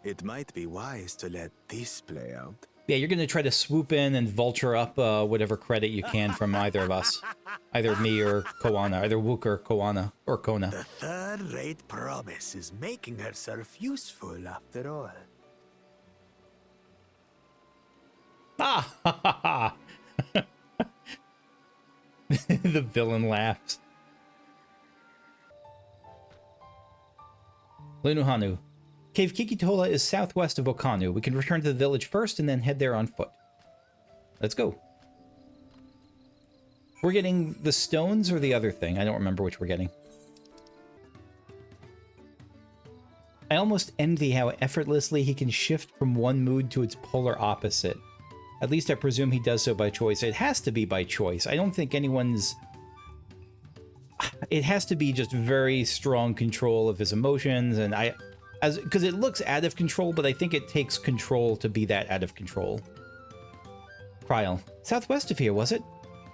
it might be wise to let this play out. Yeah, you're going to try to swoop in and vulture up whatever credit you can from either of us. Either me or Koana. Either Wook or Koana. Or Kona. The third-rate promise is making herself useful after all. Ah! Ha ha ha! The villain laughs. Linuhanu. Cave Kikitola is southwest of Okanu. We can return to the village first and then head there on foot. Let's go. We're getting the stones or the other thing? I don't remember which we're getting. I almost envy how effortlessly he can shift from one mood to its polar opposite. At least I presume he does so by choice. It has to be by choice. I don't think anyone's... It has to be just very strong control of his emotions, and because it looks out of control, but I think it takes control to be that out of control. Kryl, southwest of here, was it?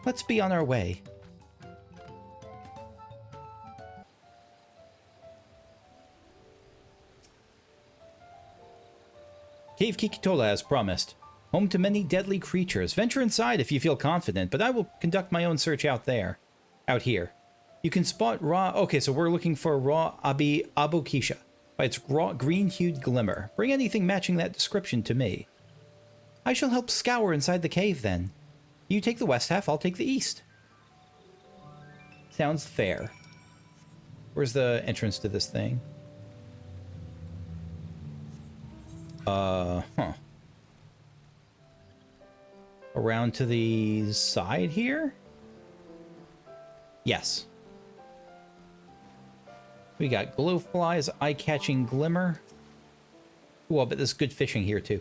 Let's be on our way. Cave Kikitola as promised. Home to many deadly creatures. Venture inside if you feel confident, but I will conduct my own search out here. You can spot raw... Okay, so we're looking for raw abokisha by its raw green-hued glimmer. Bring anything matching that description to me. I shall help scour inside the cave, then. You take the west half, I'll take the east. Sounds fair. Where's the entrance to this thing? Around to the side here? Yes. We got glowflies, eye-catching glimmer. Ooh, I bet there's good fishing here, too.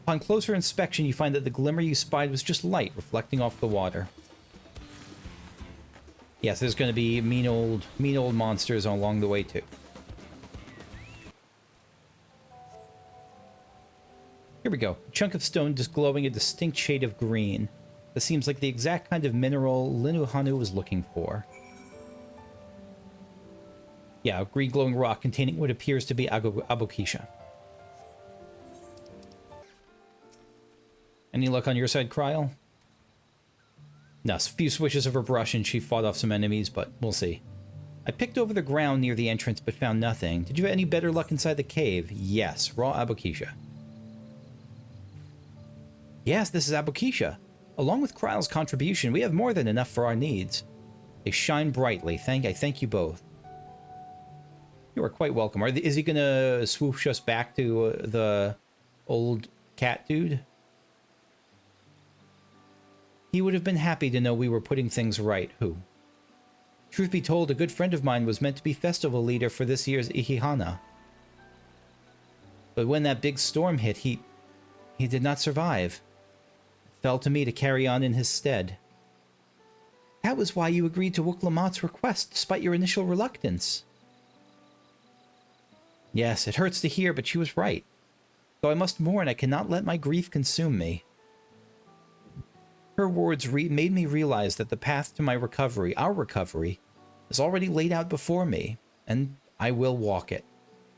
Upon closer inspection, you find that the glimmer you spied was just light, reflecting off the water. Yes, there's going to be mean old monsters along the way, too. Here we go. A chunk of stone just glowing a distinct shade of green. This seems like the exact kind of mineral Linuhanu was looking for. Yeah, a green glowing rock containing what appears to be abokisha. Any luck on your side, Kryl? No, a few swishes of her brush and she fought off some enemies, but we'll see. I picked over the ground near the entrance but found nothing. Did you have any better luck inside the cave? Yes, raw abokisha. Yes, this is abokisha. Along with Kryl's contribution, we have more than enough for our needs. They shine brightly. I thank you both. You are quite welcome. Is he gonna swoosh us back to the old cat dude? He would have been happy to know we were putting things right. Who? Truth be told, a good friend of mine was meant to be festival leader for this year's Ihih'hana. But when that big storm hit, he did not survive. It fell to me to carry on in his stead. That was why you agreed to Wuk-Lamat's request, despite your initial reluctance. Yes, it hurts to hear, but she was right. Though I must mourn, I cannot let my grief consume me. Her words made me realize that the path to my recovery, our recovery, is already laid out before me, and I will walk it.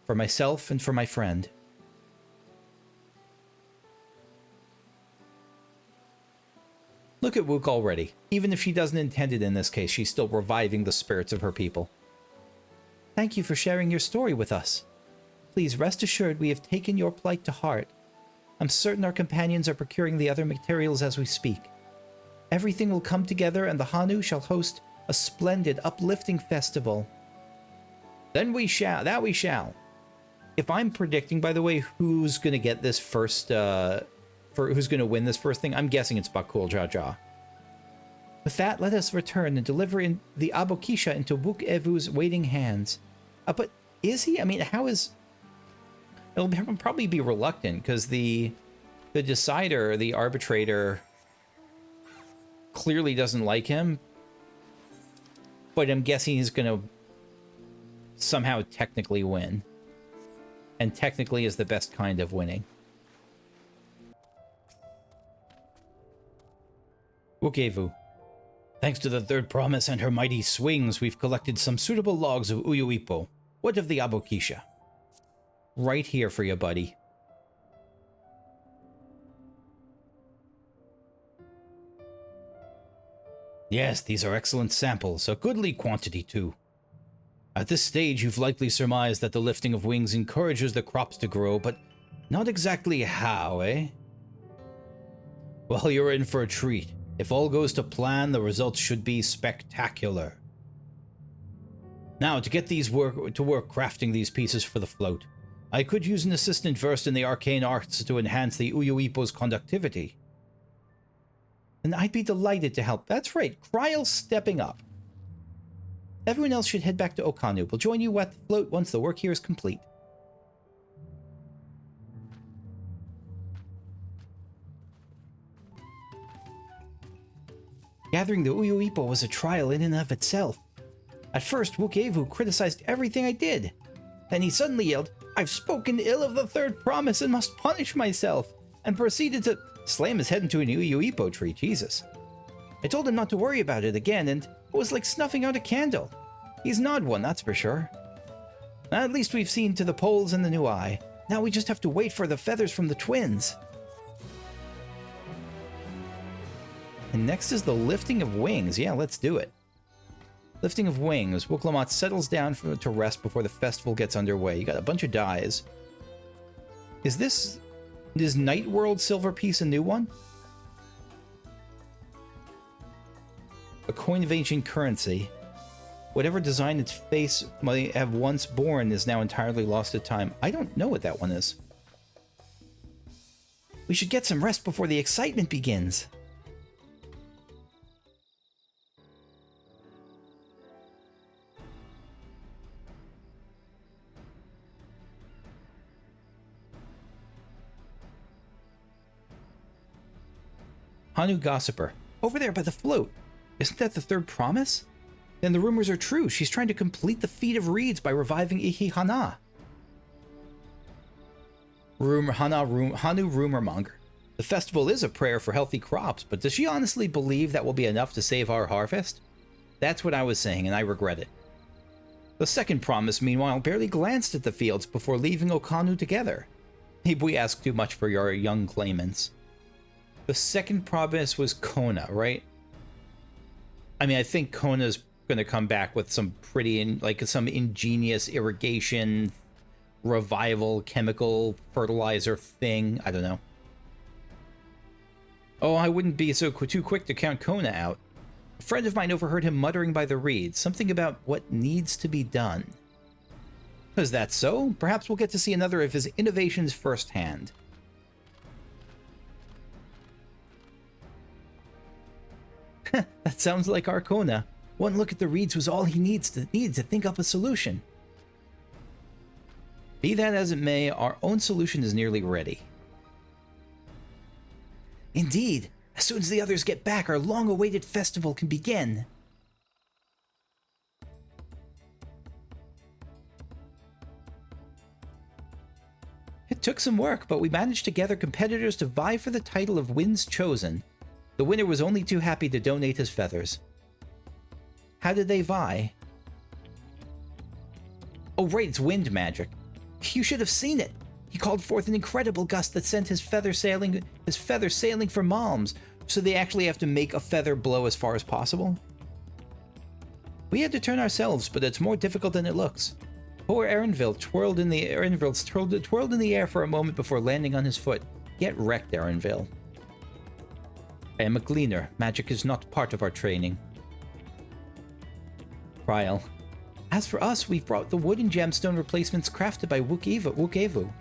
For myself and for my friend. Look at Wook already. Even if she doesn't intend it in this case, she's still reviving the spirits of her people. Thank you for sharing your story with us. Please rest assured we have taken your plight to heart. I'm certain our companions are procuring the other materials as we speak. Everything will come together and the Hanu shall host a splendid, uplifting festival. Then we shall. That we shall. If I'm predicting, by the way, who's going to get this first, who's going to win this first thing, I'm guessing it's Bakool Ja Ja. With that, let us return and deliver in the abokisha into Wook Evu's waiting hands. But is he? I mean, how is... He'll probably be reluctant, because the decider, the arbitrator, clearly doesn't like him. But I'm guessing he's going to somehow technically win. And technically is the best kind of winning. Wook Evu. Thanks to the third promise and her mighty swings, we've collected some suitable logs of Uyuipo. What of the abokisha? Right here for you, buddy. Yes, these are excellent samples, a goodly quantity too. At this stage, you've likely surmised that the lifting of wings encourages the crops to grow, but not exactly how, eh? Well, you're in for a treat. If all goes to plan, the results should be spectacular. Now, to get these to work crafting these pieces for the float, I could use an assistant versed in the arcane arts to enhance the Uyuipo's conductivity. And I'd be delighted to help. That's right, Kryl's stepping up. Everyone else should head back to Ihih'hana. We'll join you at the float once the work here is complete. Gathering the Uyuipo was a trial in and of itself. At first, Wukevu criticized everything I did. Then he suddenly yelled, "I've spoken ill of the third promise and must punish myself," and proceeded to slam his head into an Uyuipo tree. Jesus. I told him not to worry about it again, and it was like snuffing out a candle. He's an odd one, that's for sure. At least we've seen to the poles and the new eye. Now we just have to wait for the feathers from the twins. And next is the lifting of wings. Yeah, let's do it. Lifting of wings. Wuk-Lamat settles down to rest before the festival gets underway. You got a bunch of dies. Is Night World silver piece a new one? A coin of ancient currency. Whatever design its face might have once borne is now entirely lost to time. I don't know what that one is. We should get some rest before the excitement begins. Hanu Gossiper. Over there by the float. Isn't that the third promise? Then the rumors are true. She's trying to complete the feat of reeds by reviving Ihih'hana. Hanu Rumormonger. The festival is a prayer for healthy crops, but does she honestly believe that will be enough to save our harvest? That's what I was saying, and I regret it. The second promise, meanwhile, barely glanced at the fields before leaving Okanu together. Maybe we asked too much for your young claimants. The second promise was Koana, right? I mean, I think Koana's going to come back with some some ingenious irrigation, revival, chemical fertilizer thing. I don't know. Oh, I wouldn't be too quick to count Koana out. A friend of mine overheard him muttering by the reeds, something about what needs to be done. Is that so? Perhaps we'll get to see another of his innovations firsthand. That sounds like our Koana. One look at the reeds was all he needs to think up a solution. Be that as it may, our own solution is nearly ready. Indeed, as soon as the others get back, our long-awaited festival can begin. It took some work, but we managed to gather competitors to vie for the title of Winds Chosen. The winner was only too happy to donate his feathers. How did they vie? Oh right, it's wind magic. You should have seen it. He called forth an incredible gust that sent his feather sailing for Malms, so they actually have to make a feather blow as far as possible. We had to turn ourselves, but it's more difficult than it looks. Poor Erinville twirled in the air for a moment before landing on his foot. Get wrecked, Erinville. I am a gleaner. Magic is not part of our training. Trial. As for us, we've brought the wood and gemstone replacements crafted by Wukevu.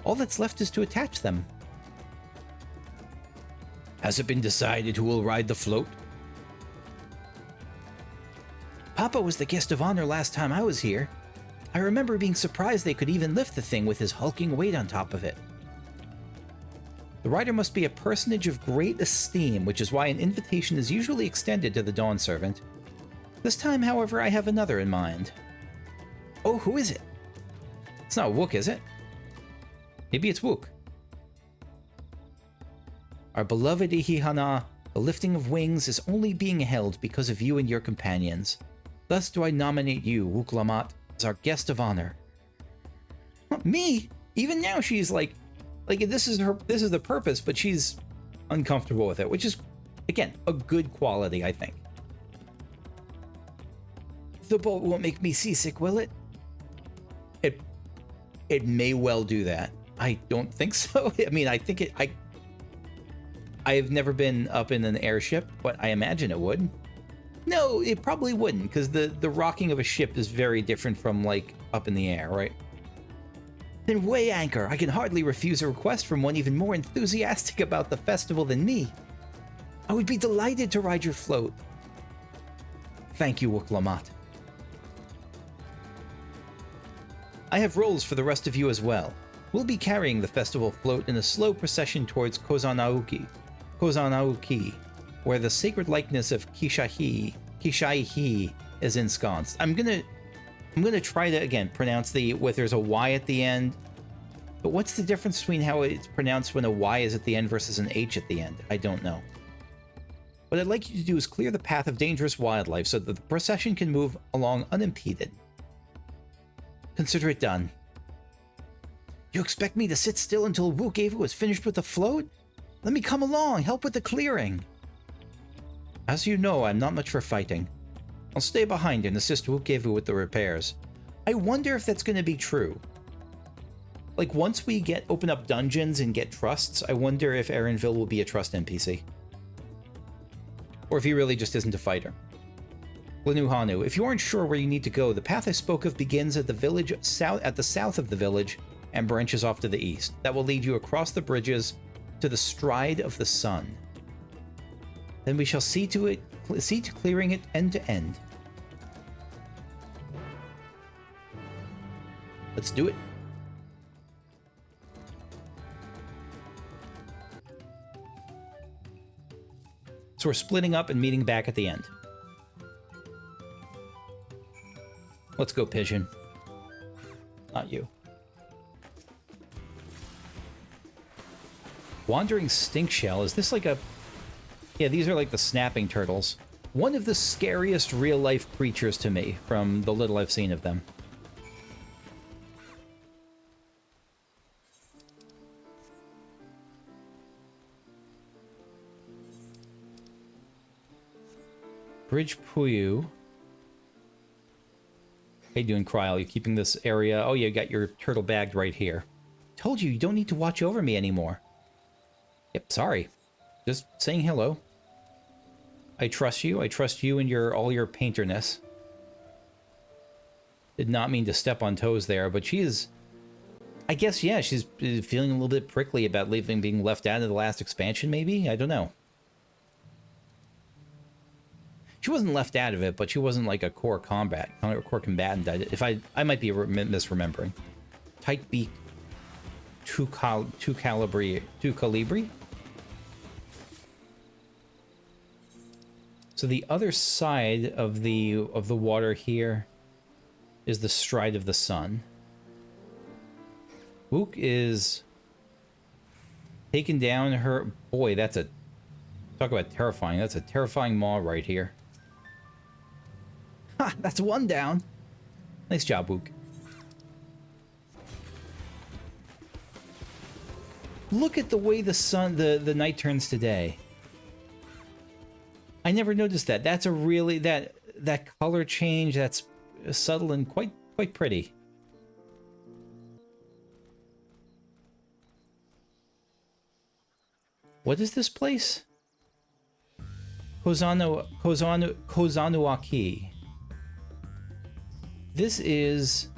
All that's left is to attach them. Has it been decided who will ride the float? Papa was the guest of honor last time I was here. I remember being surprised they could even lift the thing with his hulking weight on top of it. The rider must be a personage of great esteem, which is why an invitation is usually extended to the Dawn Servant. This time, however, I have another in mind. Oh, who is it? It's not Wook, is it? Maybe it's Wook. Our beloved Ihih'hana, the lifting of wings is only being held because of you and your companions. Thus do I nominate you, Wuk-Lamat, as our guest of honor. Me? Even now she's like this is the purpose, but she's uncomfortable with it, which is, again, a good quality, I think. The boat won't make me seasick, will it? It may well do that. I don't think so. I mean, I think I have never been up in an airship, but I imagine it would. No, it probably wouldn't, because the rocking of a ship is very different from, like, up in the air, right? Then weigh anchor. I can hardly refuse a request from one even more enthusiastic about the festival than me. I would be delighted to ride your float. Thank you, Wuk-Lamat. I have roles for the rest of you as well. We'll be carrying the festival float in a slow procession towards Kozama'uka, where the sacred likeness of Ihih'hana is ensconced. I'm gonna try to again pronounce there's a Y at the end. But what's the difference between how it's pronounced when a Y is at the end versus an H at the end? I don't know. What I'd like you to do is clear the path of dangerous wildlife so that the procession can move along unimpeded. Consider it done. You expect me to sit still until Wook is finished with the float? Let me come along, help with the clearing. As you know, I'm not much for fighting. I'll stay behind and assist Wook with the repairs. I wonder if that's going to be true. Like, once we open up dungeons and get trusts, I wonder if Erenville will be a trust NPC. Or if he really just isn't a fighter. Linuhanu, if you aren't sure where you need to go, the path I spoke of begins at the village at the south of the village and branches off to the east. That will lead you across the bridges to the Stride of the Sun. Then we shall see to clearing it end to end. Let's do it. So we're splitting up and meeting back at the end. Let's go, Pigeon. Not you. Wandering Stink Shell. Is this like a... Yeah, these are like the snapping turtles. One of the scariest real-life creatures to me from the little I've seen of them. Bridge Puyu. How you doing, Kryl? You keeping this area... Oh, you got your turtle bagged right here. Told you, you don't need to watch over me anymore. Yep, sorry. Just saying hello. I trust you. I trust you and all your painterness. Did not mean to step on toes there, but she is... I guess, yeah, she's feeling a little bit prickly about being left out of the last expansion, maybe? I don't know. She wasn't left out of it, but she wasn't like a core combatant. I might be misremembering. Tight beak, two calibri. So the other side of the water here is the Stride of the Sun. Wook is taking down her... Boy, that's a... Talk about terrifying. That's a terrifying maw right here. Ha! That's one down. Nice job, Wook. Look at the way the night turns today. I never noticed that. That's a really... That color change, that's subtle and quite pretty. What is this place? Kozama'uka. This is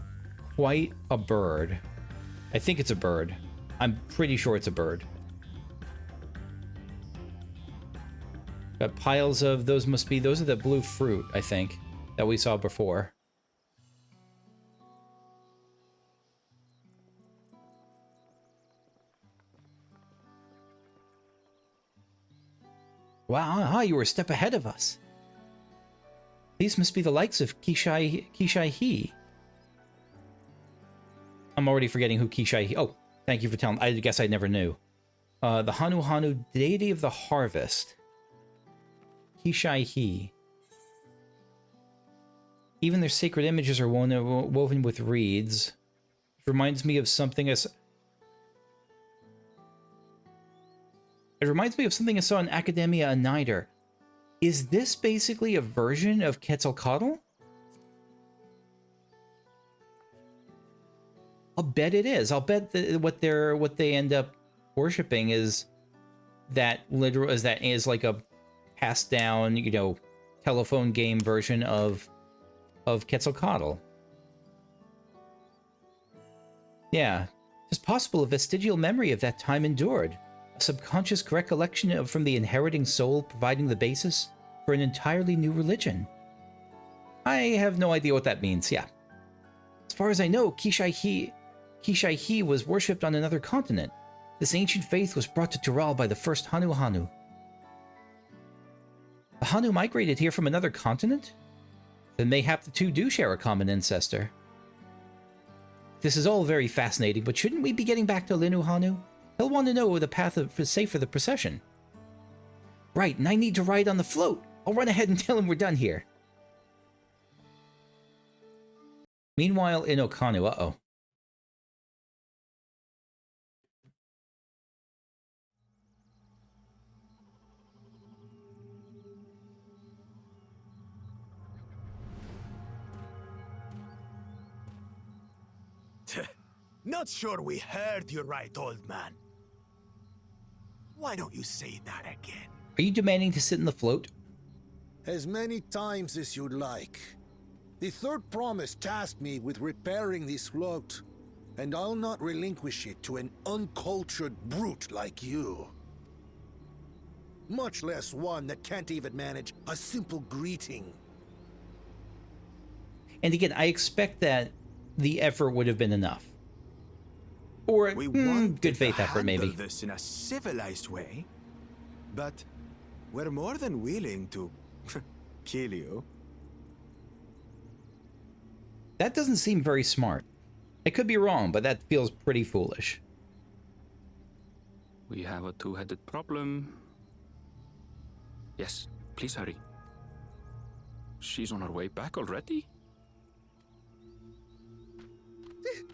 quite a bird. I think it's a bird. I'm pretty sure it's a bird. Got piles of those those are the blue fruit, I think, that we saw before. Wow, you were a step ahead of us. These must be the likes of Ihih'hana. I'm already forgetting who Ihih'hana... Oh, thank you for telling me. I guess I never knew. The Hanuhanu, deity of the harvest. Ihih'hana. Even their sacred images are woven with reeds. It reminds me of something as... It reminds me of something I saw in Academia Nider. Is this basically a version of Quetzalcoatl? I'll bet it is. I'll bet that what they end up worshiping is that like a passed down, you know, telephone game version of Quetzalcoatl. Yeah, it's possible a vestigial memory of that time endured. A subconscious recollection from the inheriting soul providing the basis for an entirely new religion. I have no idea what that means, yeah. As far as I know, Ihih'hana was worshipped on another continent. This ancient faith was brought to Tural by the first Hanuhanu. The Hanu migrated here from another continent? Then mayhap the two do share a common ancestor. This is all very fascinating, but shouldn't we be getting back to Linuhanu? He'll want to know the path safe for the procession. Right, and I need to ride on the float. I'll run ahead and tell him we're done here. Meanwhile, in Okanu, uh-oh. Not sure we heard you right, old man. Why don't you say that again? Are you demanding to sit in the float? As many times as you'd like. The third promise tasked me with repairing this float, and I'll not relinquish it to an uncultured brute like you. Much less one that can't even manage a simple greeting. And again, I expect that the effort would have been enough. Or good faith effort, maybe. This in a civilized way, but we're more than willing to kill you. That doesn't seem very smart. I could be wrong, but that feels pretty foolish. We have a two-headed problem. Yes, please hurry. She's on her way back already?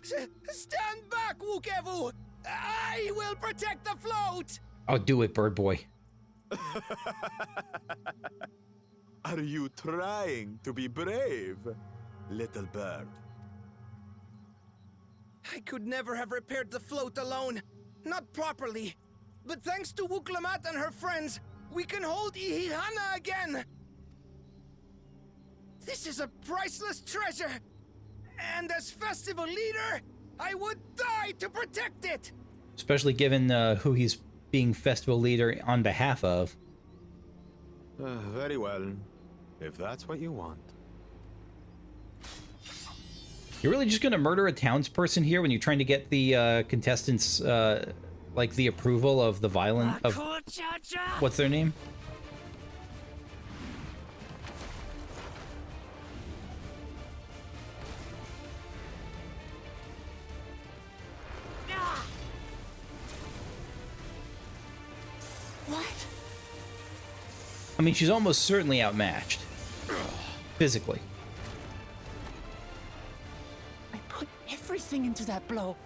Stand back, Wukevu! I will protect the float! Oh, do it, bird boy. Are you trying to be brave, little bird? I could never have repaired the float alone. Not properly. But thanks to Wuklamat and her friends, we can hold Ihih'hana again! This is a priceless treasure! And as festival leader, I would die to protect it! Especially given who he's being festival leader on behalf of. Very well, if that's what you want. You're really just gonna murder a townsperson here when you're trying to get the contestants, like, the approval of the violent... Bakool Ja Ja! What's their name? What? I mean, she's almost certainly outmatched. Physically. I put everything into that blow.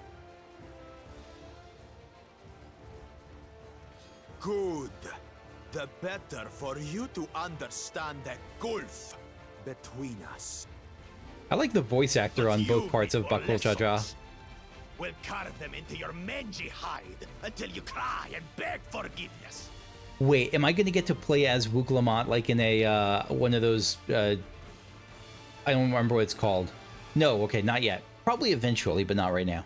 Good. The better for you to understand the gulf between us. I like the voice actor on both parts of Bakool Ja Ja. We'll carve them into your mangy hide until you cry and beg forgiveness. Wait, am I going to get to play as Wuklamat like in a, one of those, I don't remember what it's called. No, okay, not yet. Probably eventually, but not right now.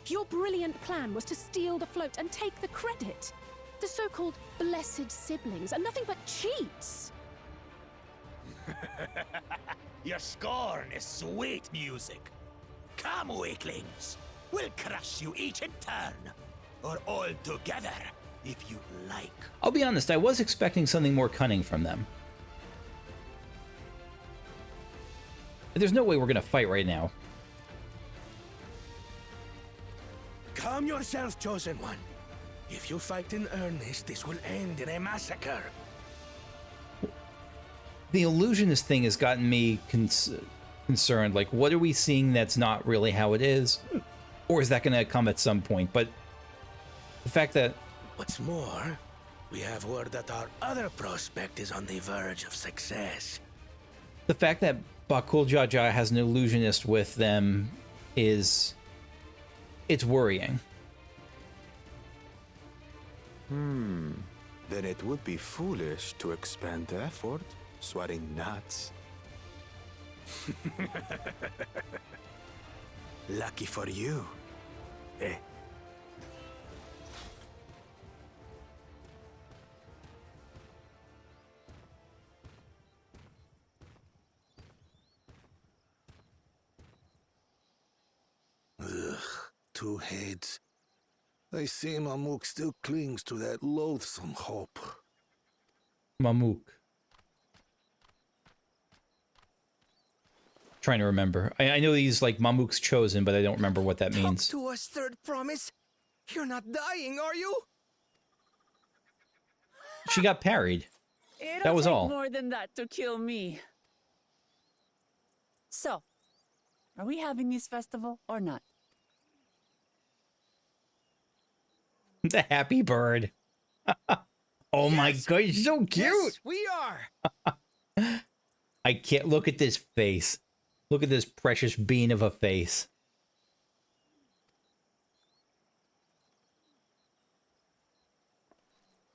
Your brilliant plan was to steal the float and take the credit. The so-called blessed siblings are nothing but cheats. Your scorn is sweet music. Come, weaklings. We'll crush you each in turn. Or all together, if you like. I'll be honest, I was expecting something more cunning from them. But there's no way we're gonna fight right now. Calm yourself, Chosen One. If you fight in earnest, this will end in a massacre. The illusionist thing has gotten me concerned. Like, what are we seeing that's not really how it is? Or is that going to come at some point? But the fact that... What's more, we have word that our other prospect is on the verge of success. The fact that Bakool Ja Ja has an illusionist with them is... It's worrying. Then it would be foolish to expend effort sweating nuts. Lucky for you. Eh? two heads. I see Mamuk still clings to that loathsome hope. Mamuk. Trying to remember. I know he's like Mamuk's chosen, but I don't remember what that means. Talk to us, third promise. You're not dying, are you? She got parried. That was all. More than that to kill me. So, are we having this festival or not? The happy bird. Oh my god, he's so cute. Yes, we are. I can't look at this face. Look at this precious bean of a face.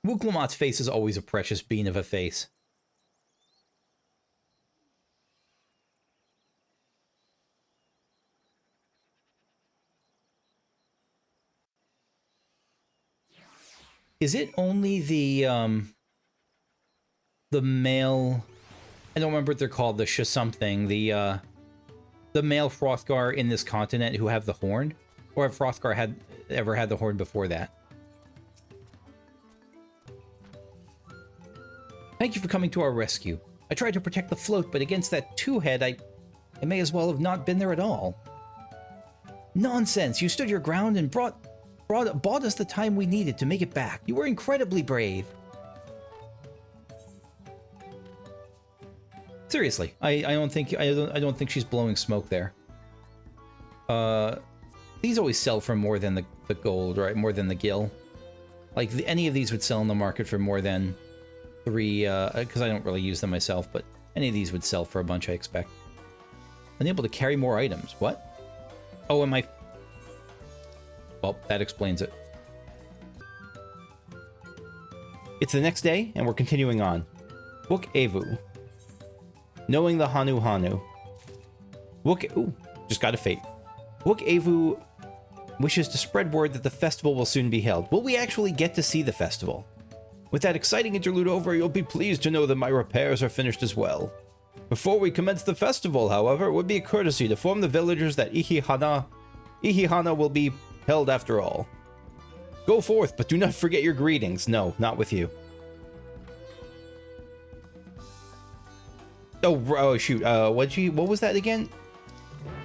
Wuklamot's face is always a precious bean of a face. Is it only the male, I don't remember what they're called, the something, the male Frothgar in this continent who have the horn? Or have Frothgar ever had the horn before that? Thank you for coming to our rescue. I tried to protect the float, but against that two-head, I may as well have not been there at all. Nonsense! You stood your ground and bought us the time we needed to make it back. You were incredibly brave. Seriously, I don't think she's blowing smoke there. These always sell for more than the gold, right? More than the gill. Like any of these would sell in the market for more than 3, because I don't really use them myself, but any of these would sell for a bunch, I expect. Unable to carry more items. What? Oh, am I... Well, that explains it. It's the next day, and we're continuing on. Book Evu. Knowing the Hanuhanu. Ooh, just got a fate. Book Evu wishes to spread word that the festival will soon be held. Will we actually get to see the festival? With that exciting interlude over, you'll be pleased to know that my repairs are finished as well. Before we commence the festival, however, it would be a courtesy to inform the villagers that Ihih'hana will be held after all. Go forth, but do not forget your greetings. No, not with you. Oh shoot. What was that again?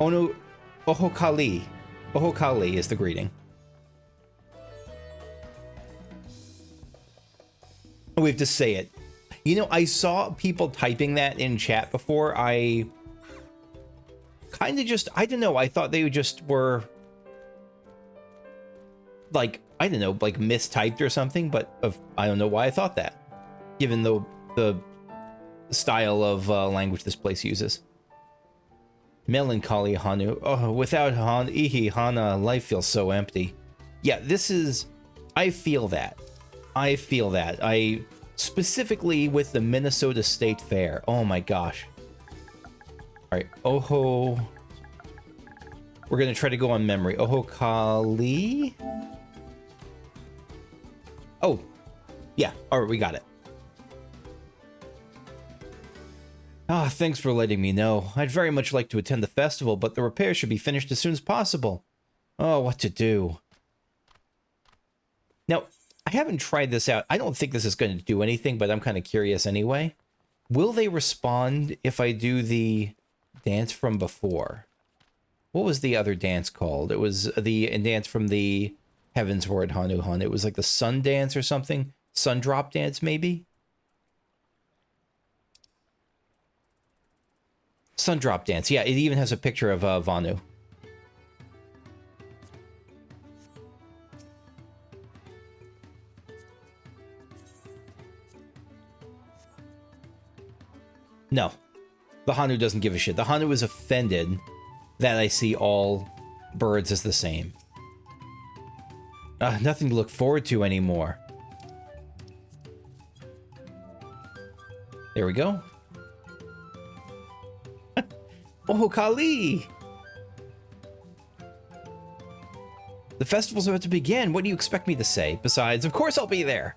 Ohokali. Ohokali is the greeting. We have to say it. You know, I saw people typing that in chat before. I kind of just, I don't know, I thought they just were like, I don't know, like mistyped or something, but I don't know why I thought that, given the style of language this place uses. Melancholy Hanu. Oh, without Ihih'hana, life feels so empty. Yeah, this is, I feel that. I specifically with the Minnesota State Fair. Oh my gosh. All right, Oho. We're gonna try to go on memory. Ohokali. Oh, yeah. All right, we got it. Ah, thanks for letting me know. I'd very much like to attend the festival, but the repairs should be finished as soon as possible. Oh, what to do? Now, I haven't tried this out. I don't think this is going to do anything, but I'm kind of curious anyway. Will they respond if I do the dance from before? What was the other dance called? It was the dance from the Heavensward Hanuhanu. It was like the sun dance or something. Sun drop dance, maybe? Sun drop dance. Yeah, it even has a picture of Vanu. No. The Hanu doesn't give a shit. The Hanu is offended that I see all birds as the same. Nothing to look forward to anymore. There we go. Oh, Kali! The festival's about to begin. What do you expect me to say? Besides, of course I'll be there.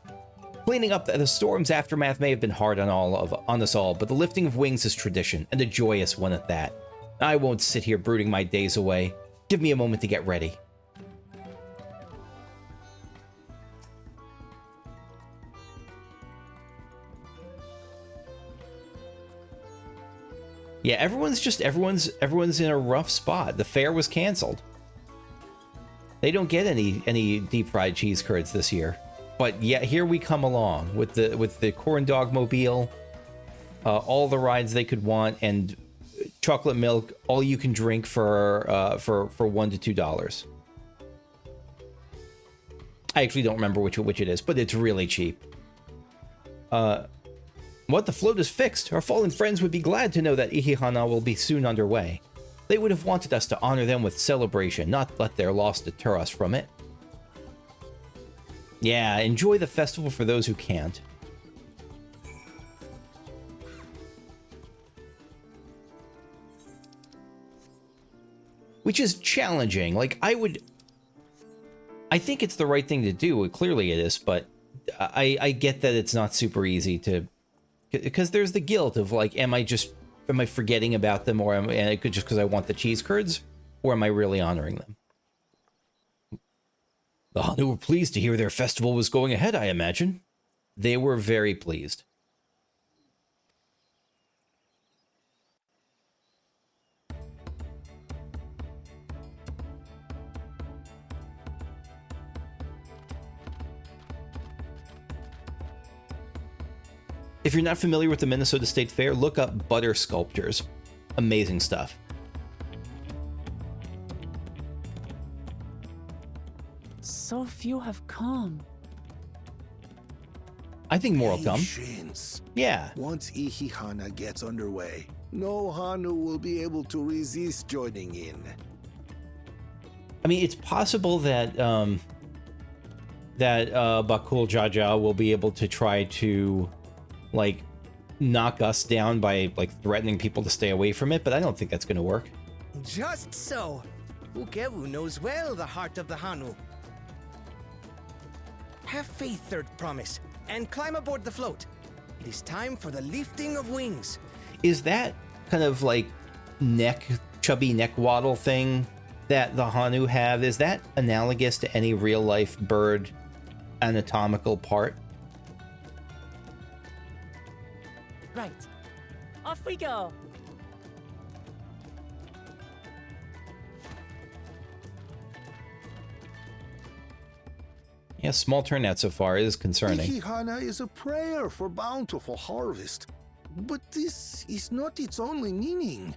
Cleaning up the storm's aftermath may have been hard on us all, but the lifting of wings is tradition, and a joyous one at that. I won't sit here brooding my days away. Give me a moment to get ready. Yeah, everyone's in a rough spot. The fair was canceled. They don't get any deep fried cheese curds this year. But yeah, here we come along with the corn dog mobile, all the rides they could want, and chocolate milk, all you can drink for $1 to $2. I actually don't remember which it is, but it's really cheap. What, the float is fixed? Our fallen friends would be glad to know that Ihih'hana will be soon underway. They would have wanted us to honor them with celebration, not let their loss deter us from it. Yeah, enjoy the festival for those who can't. Which is challenging. Like, I think it's the right thing to do. Clearly it is, but I get that it's not super easy to... Because there's the guilt of, like, am I forgetting about them, or just because I want the cheese curds, or am I really honoring them? The Hanu were pleased to hear their festival was going ahead, I imagine. They were very pleased. If you're not familiar with the Minnesota State Fair, look up butter sculptures. Amazing stuff. So few have come. I think more will come. Patience. Yeah. Once Ihih'hana gets underway, no Hanu will be able to resist joining in. I mean, it's possible that Bakool Ja Ja will be able to try to, like, knock us down by, like, threatening people to stay away from it, but I don't think that's going to work. Just so. Ukewu knows well the heart of the Hanu. Have faith, Third Promise, and climb aboard the float. It is time for the lifting of wings. Is that kind of, like, chubby neck waddle thing that the Hanu have, is that analogous to any real-life bird anatomical part? Right. Off we go. Yeah, small turnout so far is concerning. Ihih'hana is a prayer for bountiful harvest. But this is not its only meaning.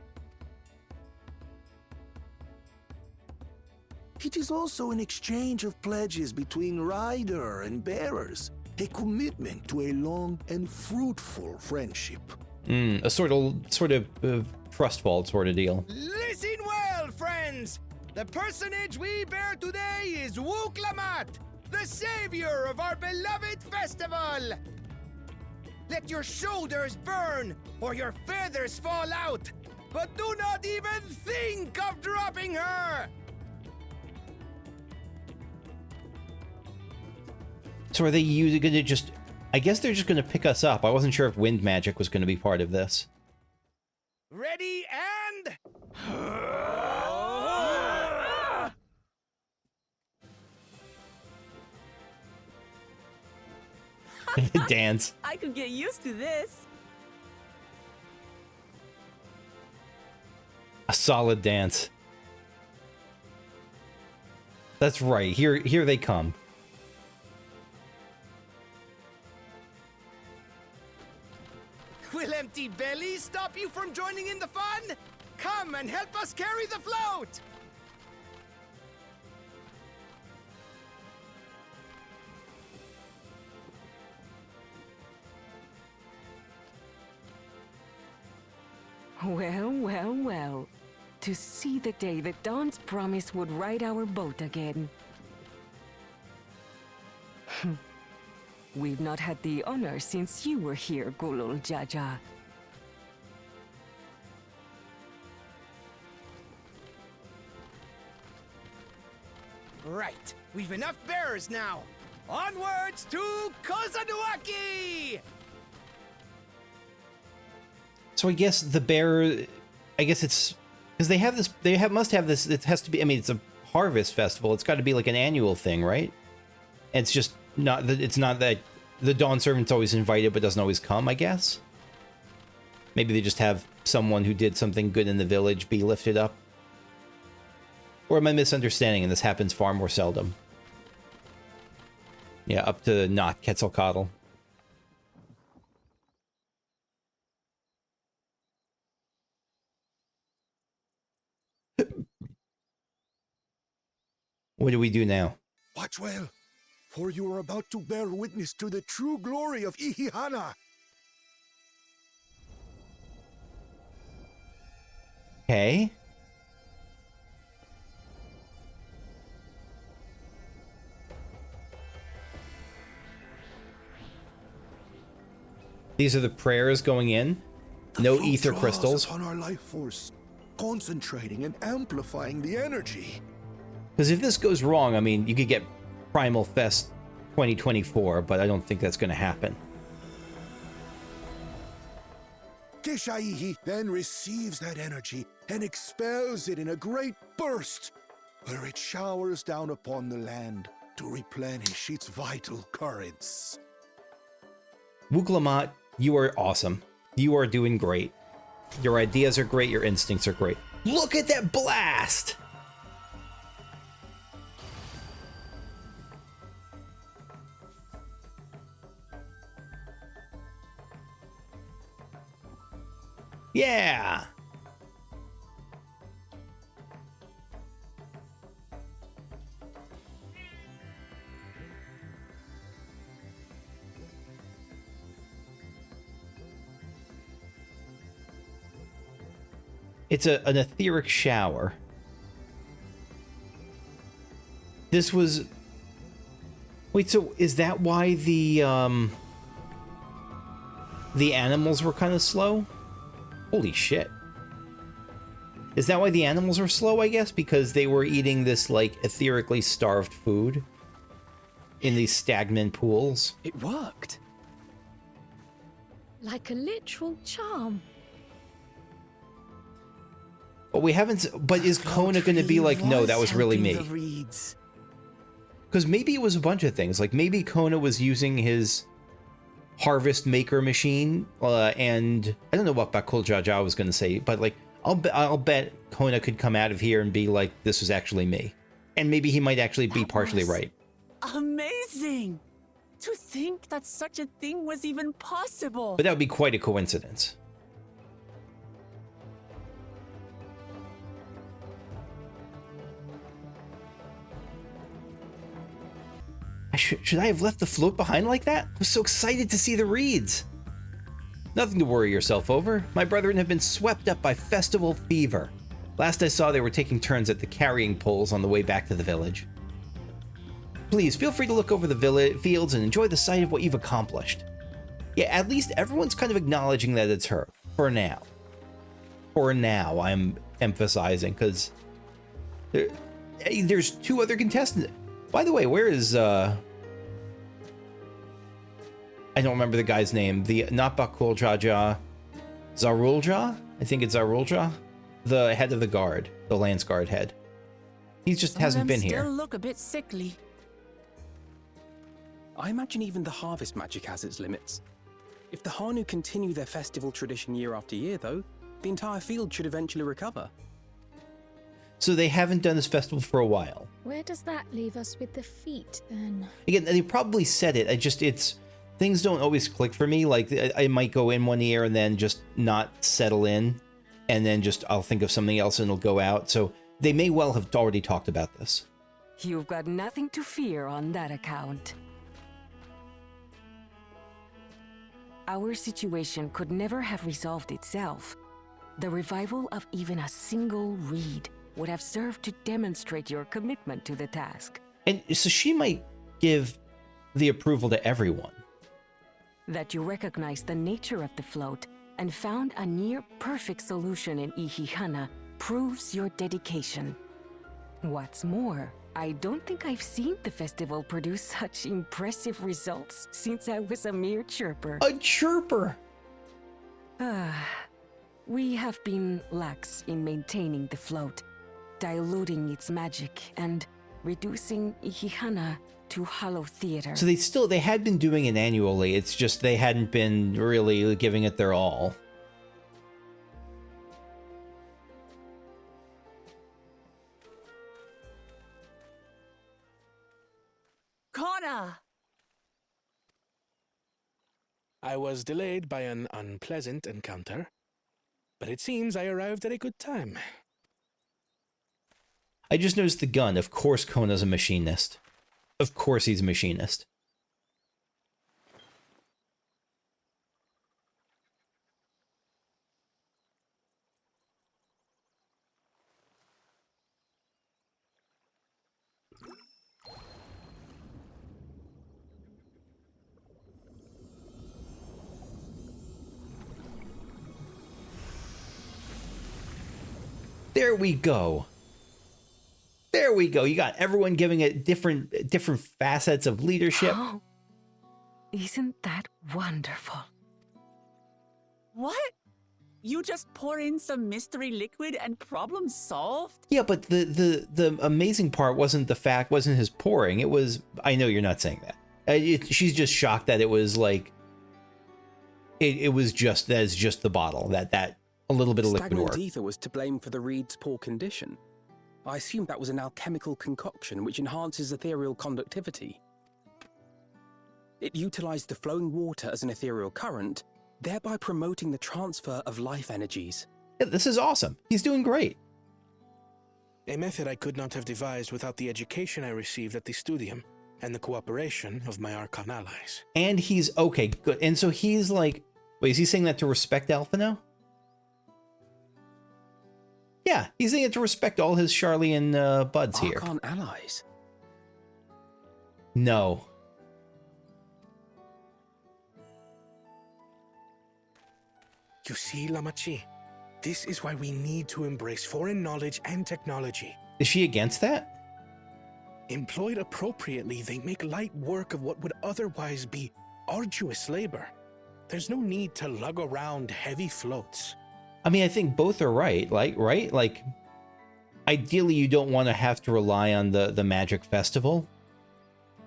It is also an exchange of pledges between rider and bearers. A commitment to a long and fruitful friendship. A sort of trust fall sort of deal. Listen well, friends! The personage we bear today is Wooklamat, the savior of our beloved festival! Let your shoulders burn, or your feathers fall out, but do not even think of dropping her! So are they going to just... I guess they're just going to pick us up. I wasn't sure if wind magic was going to be part of this. Ready and... Dance. I could get used to this. A solid dance. That's right. Here they come. Will empty bellies stop you from joining in the fun? Come and help us carry the float! Well, well, well. To see the day that Dawn's promise would ride our boat again. We've not had the honor since you were here, Bakool Ja Ja. Right. We've enough bearers now. Onwards to Kozama'uka! So I guess the bear... I guess it's... Because they have this... must have this... It has to be... I mean, it's a harvest festival. It's got to be like an annual thing, right? It's just not... It's not that the Dawn Servant's always invited but doesn't always come, I guess? Maybe they just have someone who did something good in the village be lifted up? Or am I misunderstanding and this happens far more seldom? Yeah, up to not Quetzalcoatl. What do we do now? Watch well, for you are about to bear witness to the true glory of Ihih'hana. Okay. These are the prayers going in. No ether crystals. On our life force, concentrating and amplifying the energy. Because if this goes wrong, I mean, you could get Primal Fest 2024, but I don't think that's going to happen. Keshaihi then receives that energy and expels it in a great burst, where it showers down upon the land to replenish its vital currents. Wuklamat, you are awesome. You are doing great. Your ideas are great, your instincts are great. Look at that blast! Yeah! It's an etheric shower. This was... Wait, so is that why the animals were kind of slow? Holy shit. Is that why the animals are slow, I guess? Because they were eating this, like, etherically starved food in these stagnant pools? It worked. Like a literal charm. But we haven't... But is Koana going to be like, no, that was really me? Because maybe it was a bunch of things. Like, maybe Koana was using his harvest maker machine, and I don't know what Bakool Ja Ja was going to say, but, like, I'll bet Koana could come out of here and be like, this was actually me. And maybe he might actually be partially right. Amazing! To think that such a thing was even possible. But that would be quite a coincidence. Should I have left the float behind like that? I was so excited to see the reeds. Nothing to worry yourself over. My brethren have been swept up by festival fever. Last I saw, they were taking turns at the carrying poles on the way back to the village. Please, feel free to look over the fields and enjoy the sight of what you've accomplished. Yeah, at least everyone's kind of acknowledging that it's her. For now. For now, I'm emphasizing, because there's two other contestants. By the way, where is, I don't remember the guy's name. Not Bakool Ja Ja. Zarulja? I think it's Zarulja. The head of the guard. The lance guard head. He just hasn't been here. Still look a bit sickly. I imagine even the harvest magic has its limits. If the Hanu continue their festival tradition year after year, though, the entire field should eventually recover. So they haven't done this festival for a while. Where does that leave us with the feet, then? Again, they probably said it. It's things don't always click for me. Like, I might go in one ear and then just not settle in, and then I'll think of something else and it'll go out. So they may well have already talked about this. You've got nothing to fear on that account. Our situation could never have resolved itself. The revival of even a single reed would have served to demonstrate your commitment to the task. And so she might give the approval to everyone. That you recognize the nature of the float and found a near-perfect solution in Ihih'hana proves your dedication. What's more, I don't think I've seen the festival produce such impressive results since I was a mere chirper. A chirper? We have been lax in maintaining the float, diluting its magic and reducing Ihih'hana to hollow theater. So they had been doing it annually. It's just they hadn't been really giving it their all. Koana! I was delayed by an unpleasant encounter, but it seems I arrived at a good time. I just noticed the gun. Of course Kona's a machinist. Of course he's a machinist. There we go. There we go. You got everyone giving it different facets of leadership. Oh, isn't that wonderful? What? You just pour in some mystery liquid and problem solved? Yeah, but the amazing part wasn't his pouring. It was, I know you're not saying that. She's just shocked that it was like, it was just the bottle, that a little bit of liquid work. Stagnant ether was to blame for the reed's poor condition. I assumed that was an alchemical concoction which enhances ethereal conductivity. It utilized the flowing water as an ethereal current, thereby promoting the transfer of life energies. Yeah, this is awesome. He's doing great. A method I could not have devised without the education I received at the studium and the cooperation of my Archon allies. And he's okay, good. And so he's like, wait, is he saying that to respect Alpha now? Yeah, he's saying it to respect all his Charlian buds here. Archon allies? No. You see, Lamachi, this is why we need to embrace foreign knowledge and technology. Is she against that? Employed appropriately, they make light work of what would otherwise be arduous labor. There's no need to lug around heavy floats. I mean, I think both are right, right? Like, ideally you don't want to have to rely on the magic festival,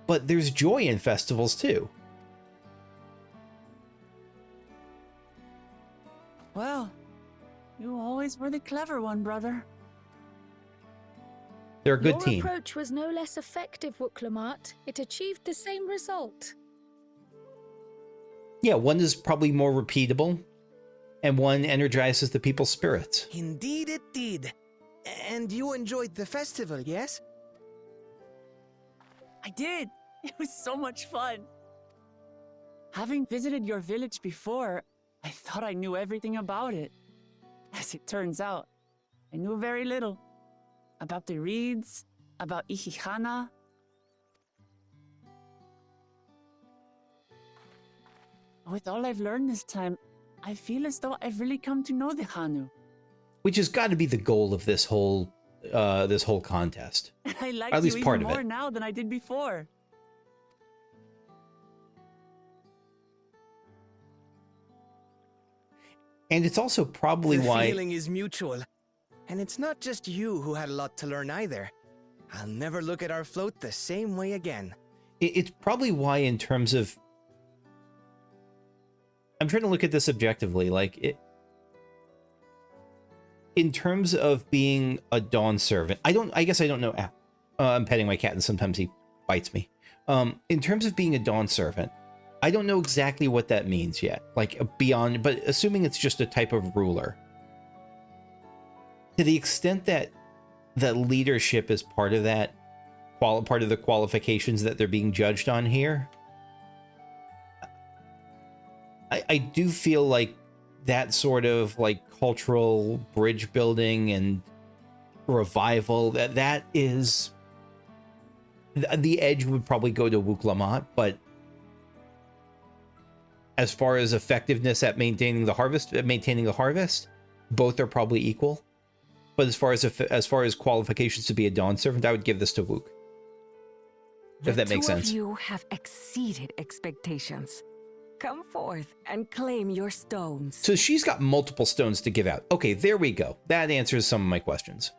but there's joy in festivals too. Well, you always were the clever one, brother. They're a good Your team. approach was no less effective, Wuklamat. It achieved the same result. Yeah, one is probably more repeatable, and one energizes the people's spirits. Indeed it did. And you enjoyed the festival, yes? I did. It was so much fun. Having visited your village before, I thought I knew everything about it. As it turns out, I knew very little. About the reeds, about Ihih'hana. With all I've learned this time, I feel as though I've really come to know the Hanu. Which has got to be the goal of this whole contest. I like at least you part even of more it. now than I did before. And it's also probably The why feeling is mutual. And it's not just you who had a lot to learn either. I'll never look at our float the same way again. it's probably why, in terms of, I'm trying to look at this objectively, like it. In terms of being a Dawn servant, I guess I don't know. I'm petting my cat and sometimes he bites me. In terms of being a Dawn servant, I don't know exactly what that means yet. Like beyond, but assuming it's just a type of ruler. To the extent that leadership is part of that, part of the qualifications that they're being judged on here, I do feel like that sort of like cultural bridge building and revival, that is the edge would probably go to Wuklamat, but as far as effectiveness at maintaining the harvest, both are probably equal. But as far as qualifications to be a Dawn servant, I would give this to Wook. If that makes sense. The two of you have exceeded expectations. Come forth and claim your stones. So she's got multiple stones to give out. Okay, there we go. That answers some of my questions.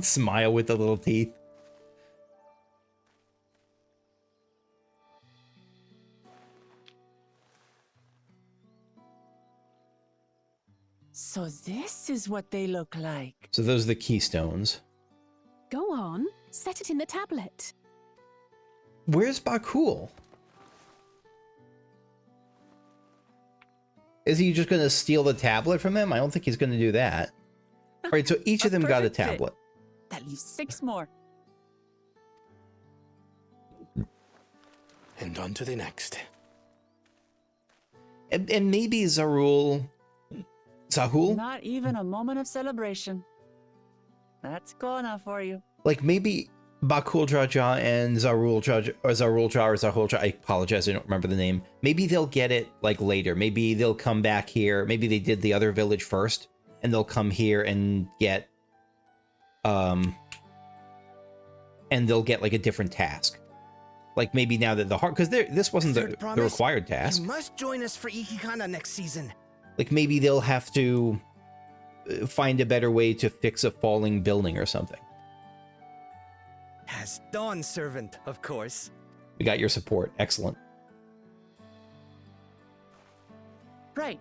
Smile with the little teeth. So this is what they look like. So those are the keystones. Go on, set it in the tablet. Where's Bakool? Is he just going to steal the tablet from him? I don't think he's going to do that. All right, so each of them got a tablet. That leaves 6 more. And on to the next. And maybe Zahul? Not even a moment of celebration. That's Koana for you. Like maybe Bakool Ja Ja and Zahul Ja, I apologize, I don't remember the name. Maybe they'll get it like later. Maybe they'll come back here. Maybe they did the other village first, and they'll come here and get and they'll get like a different task. Like maybe now that the heart, because this wasn't the required task. You must join us for Ihih'hana next season. Like maybe they'll have to find a better way to fix a falling building or something. As Dawn servant, of course. We got your support. Excellent. Right.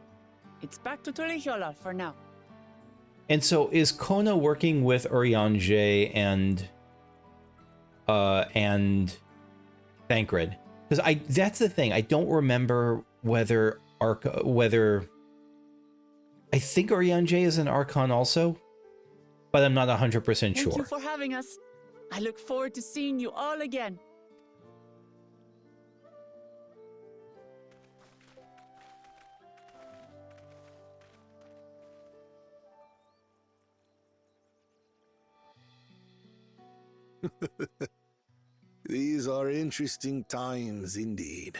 It's back to Ihih'hana for now. And so is Koana working with Urianger and Thancred? Because that's the thing. I don't remember whether I think Urianger is an Archon also, but I'm not 100% sure. Thank you for having us. I look forward to seeing you all again. These are interesting times indeed.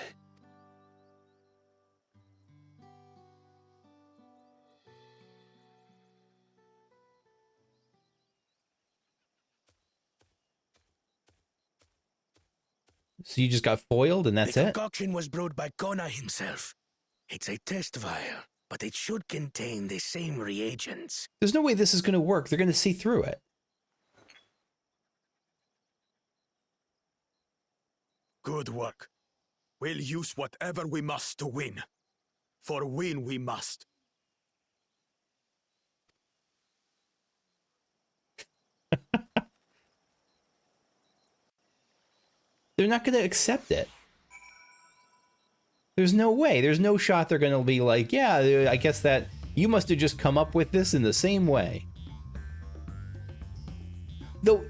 So you just got foiled and that's the it? concoction was brewed by Koana himself. It's a test vial, but it should contain the same reagents. There's no way this is going to work. They're going to see through it. Good work. We'll use whatever we must to win. For win we must. They're not going to accept it. There's no way. There's no shot they're going to be like, yeah, I guess that you must have just come up with this in the same way. Though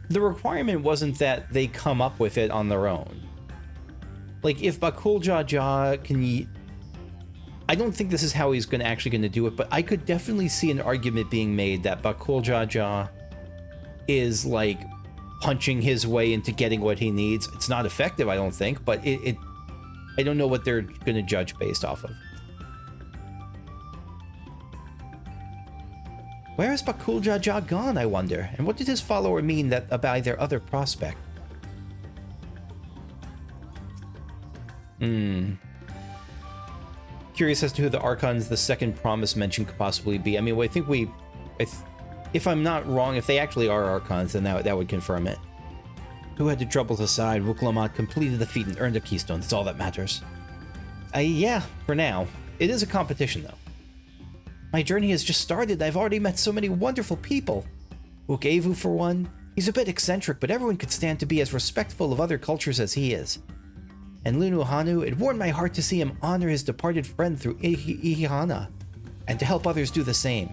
the requirement wasn't that they come up with it on their own. Like if Bakool Ja Ja can... I don't think this is how he's actually going to do it, but I could definitely see an argument being made that Bakool Ja Ja is like punching his way into getting what he needs. It's not effective, I don't think, but I don't know what they're going to judge based off of. Where has Bakool Ja Ja gone, I wonder? And what did his follower mean about their other prospect? Curious as to who the Archons the second promise mentioned could possibly be. I mean, I think if I'm not wrong, if they actually are Archons, then that would confirm it. Who had the troubles aside, Wuk-Lamat completed the feat and earned a keystone. That's all that matters. Yeah, for now. It is a competition, though. My journey has just started. I've already met so many wonderful people. Wuk-Evu, for one. He's a bit eccentric, but everyone could stand to be as respectful of other cultures as he is. And Linuhanu, it warmed my heart to see him honor his departed friend through Ihih'hana, and to help others do the same.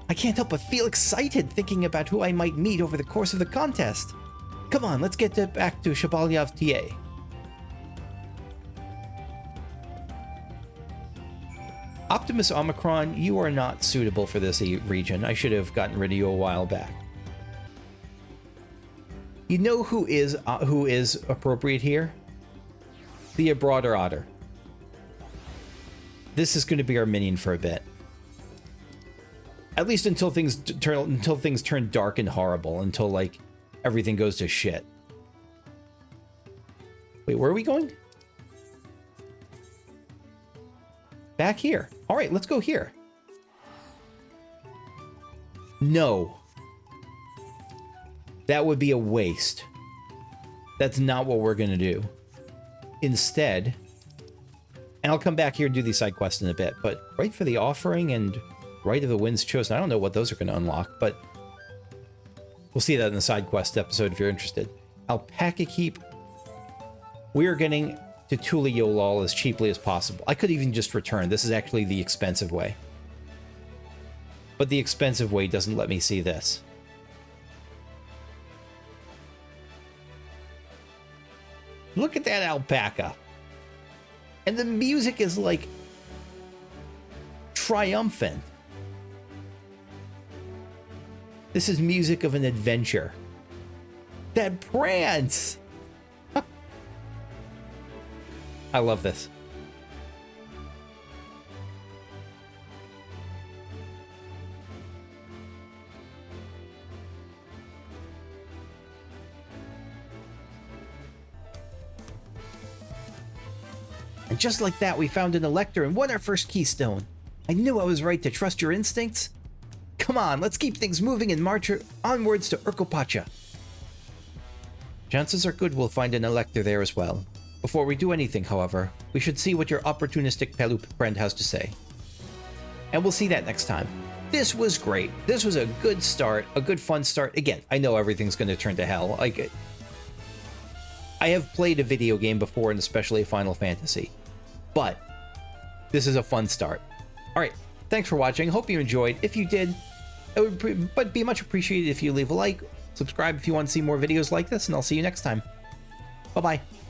I can't help but feel excited thinking about who I might meet over the course of the contest. Come on, let's get back to Shabalyav TA. Optimus Omicron, you are not suitable for this region. I should have gotten rid of you a while back. You know who is appropriate here? The Broader Otter. This is going to be our minion for a bit. At least until things turn dark and horrible, until like everything goes to shit. Wait, where are we going? Back here. All right, let's go here. No. That would be a waste. That's not what we're going to do. Instead, and I'll come back here and do these side quests in a bit, but right for the offering and Right of the Winds Chosen, I don't know what those are going to unlock, but we'll see that in the side quest episode if you're interested. Alpaca keep. We're getting to Tuliolol as cheaply as possible. I could even just return. This is actually the expensive way. But the expensive way doesn't let me see this. Look at that alpaca. And the music is like triumphant. This is music of an adventure. That prance! I love this. And just like that, we found an elector and won our first keystone. I knew I was right to trust your instincts. Come on, let's keep things moving and march onwards to Urkopacha. Chances are good we'll find an elector there as well. Before we do anything, however, we should see what your opportunistic Pelup friend has to say. And we'll see that next time. This was great. This was a good start, a good fun start. Again, I know everything's going to turn to hell. Like, I have played a video game before, and especially Final Fantasy. But this is a fun start. All right, thanks for watching. Hope you enjoyed. If you did, it would be much appreciated if you leave a like, subscribe if you want to see more videos like this, and I'll see you next time. Bye-bye.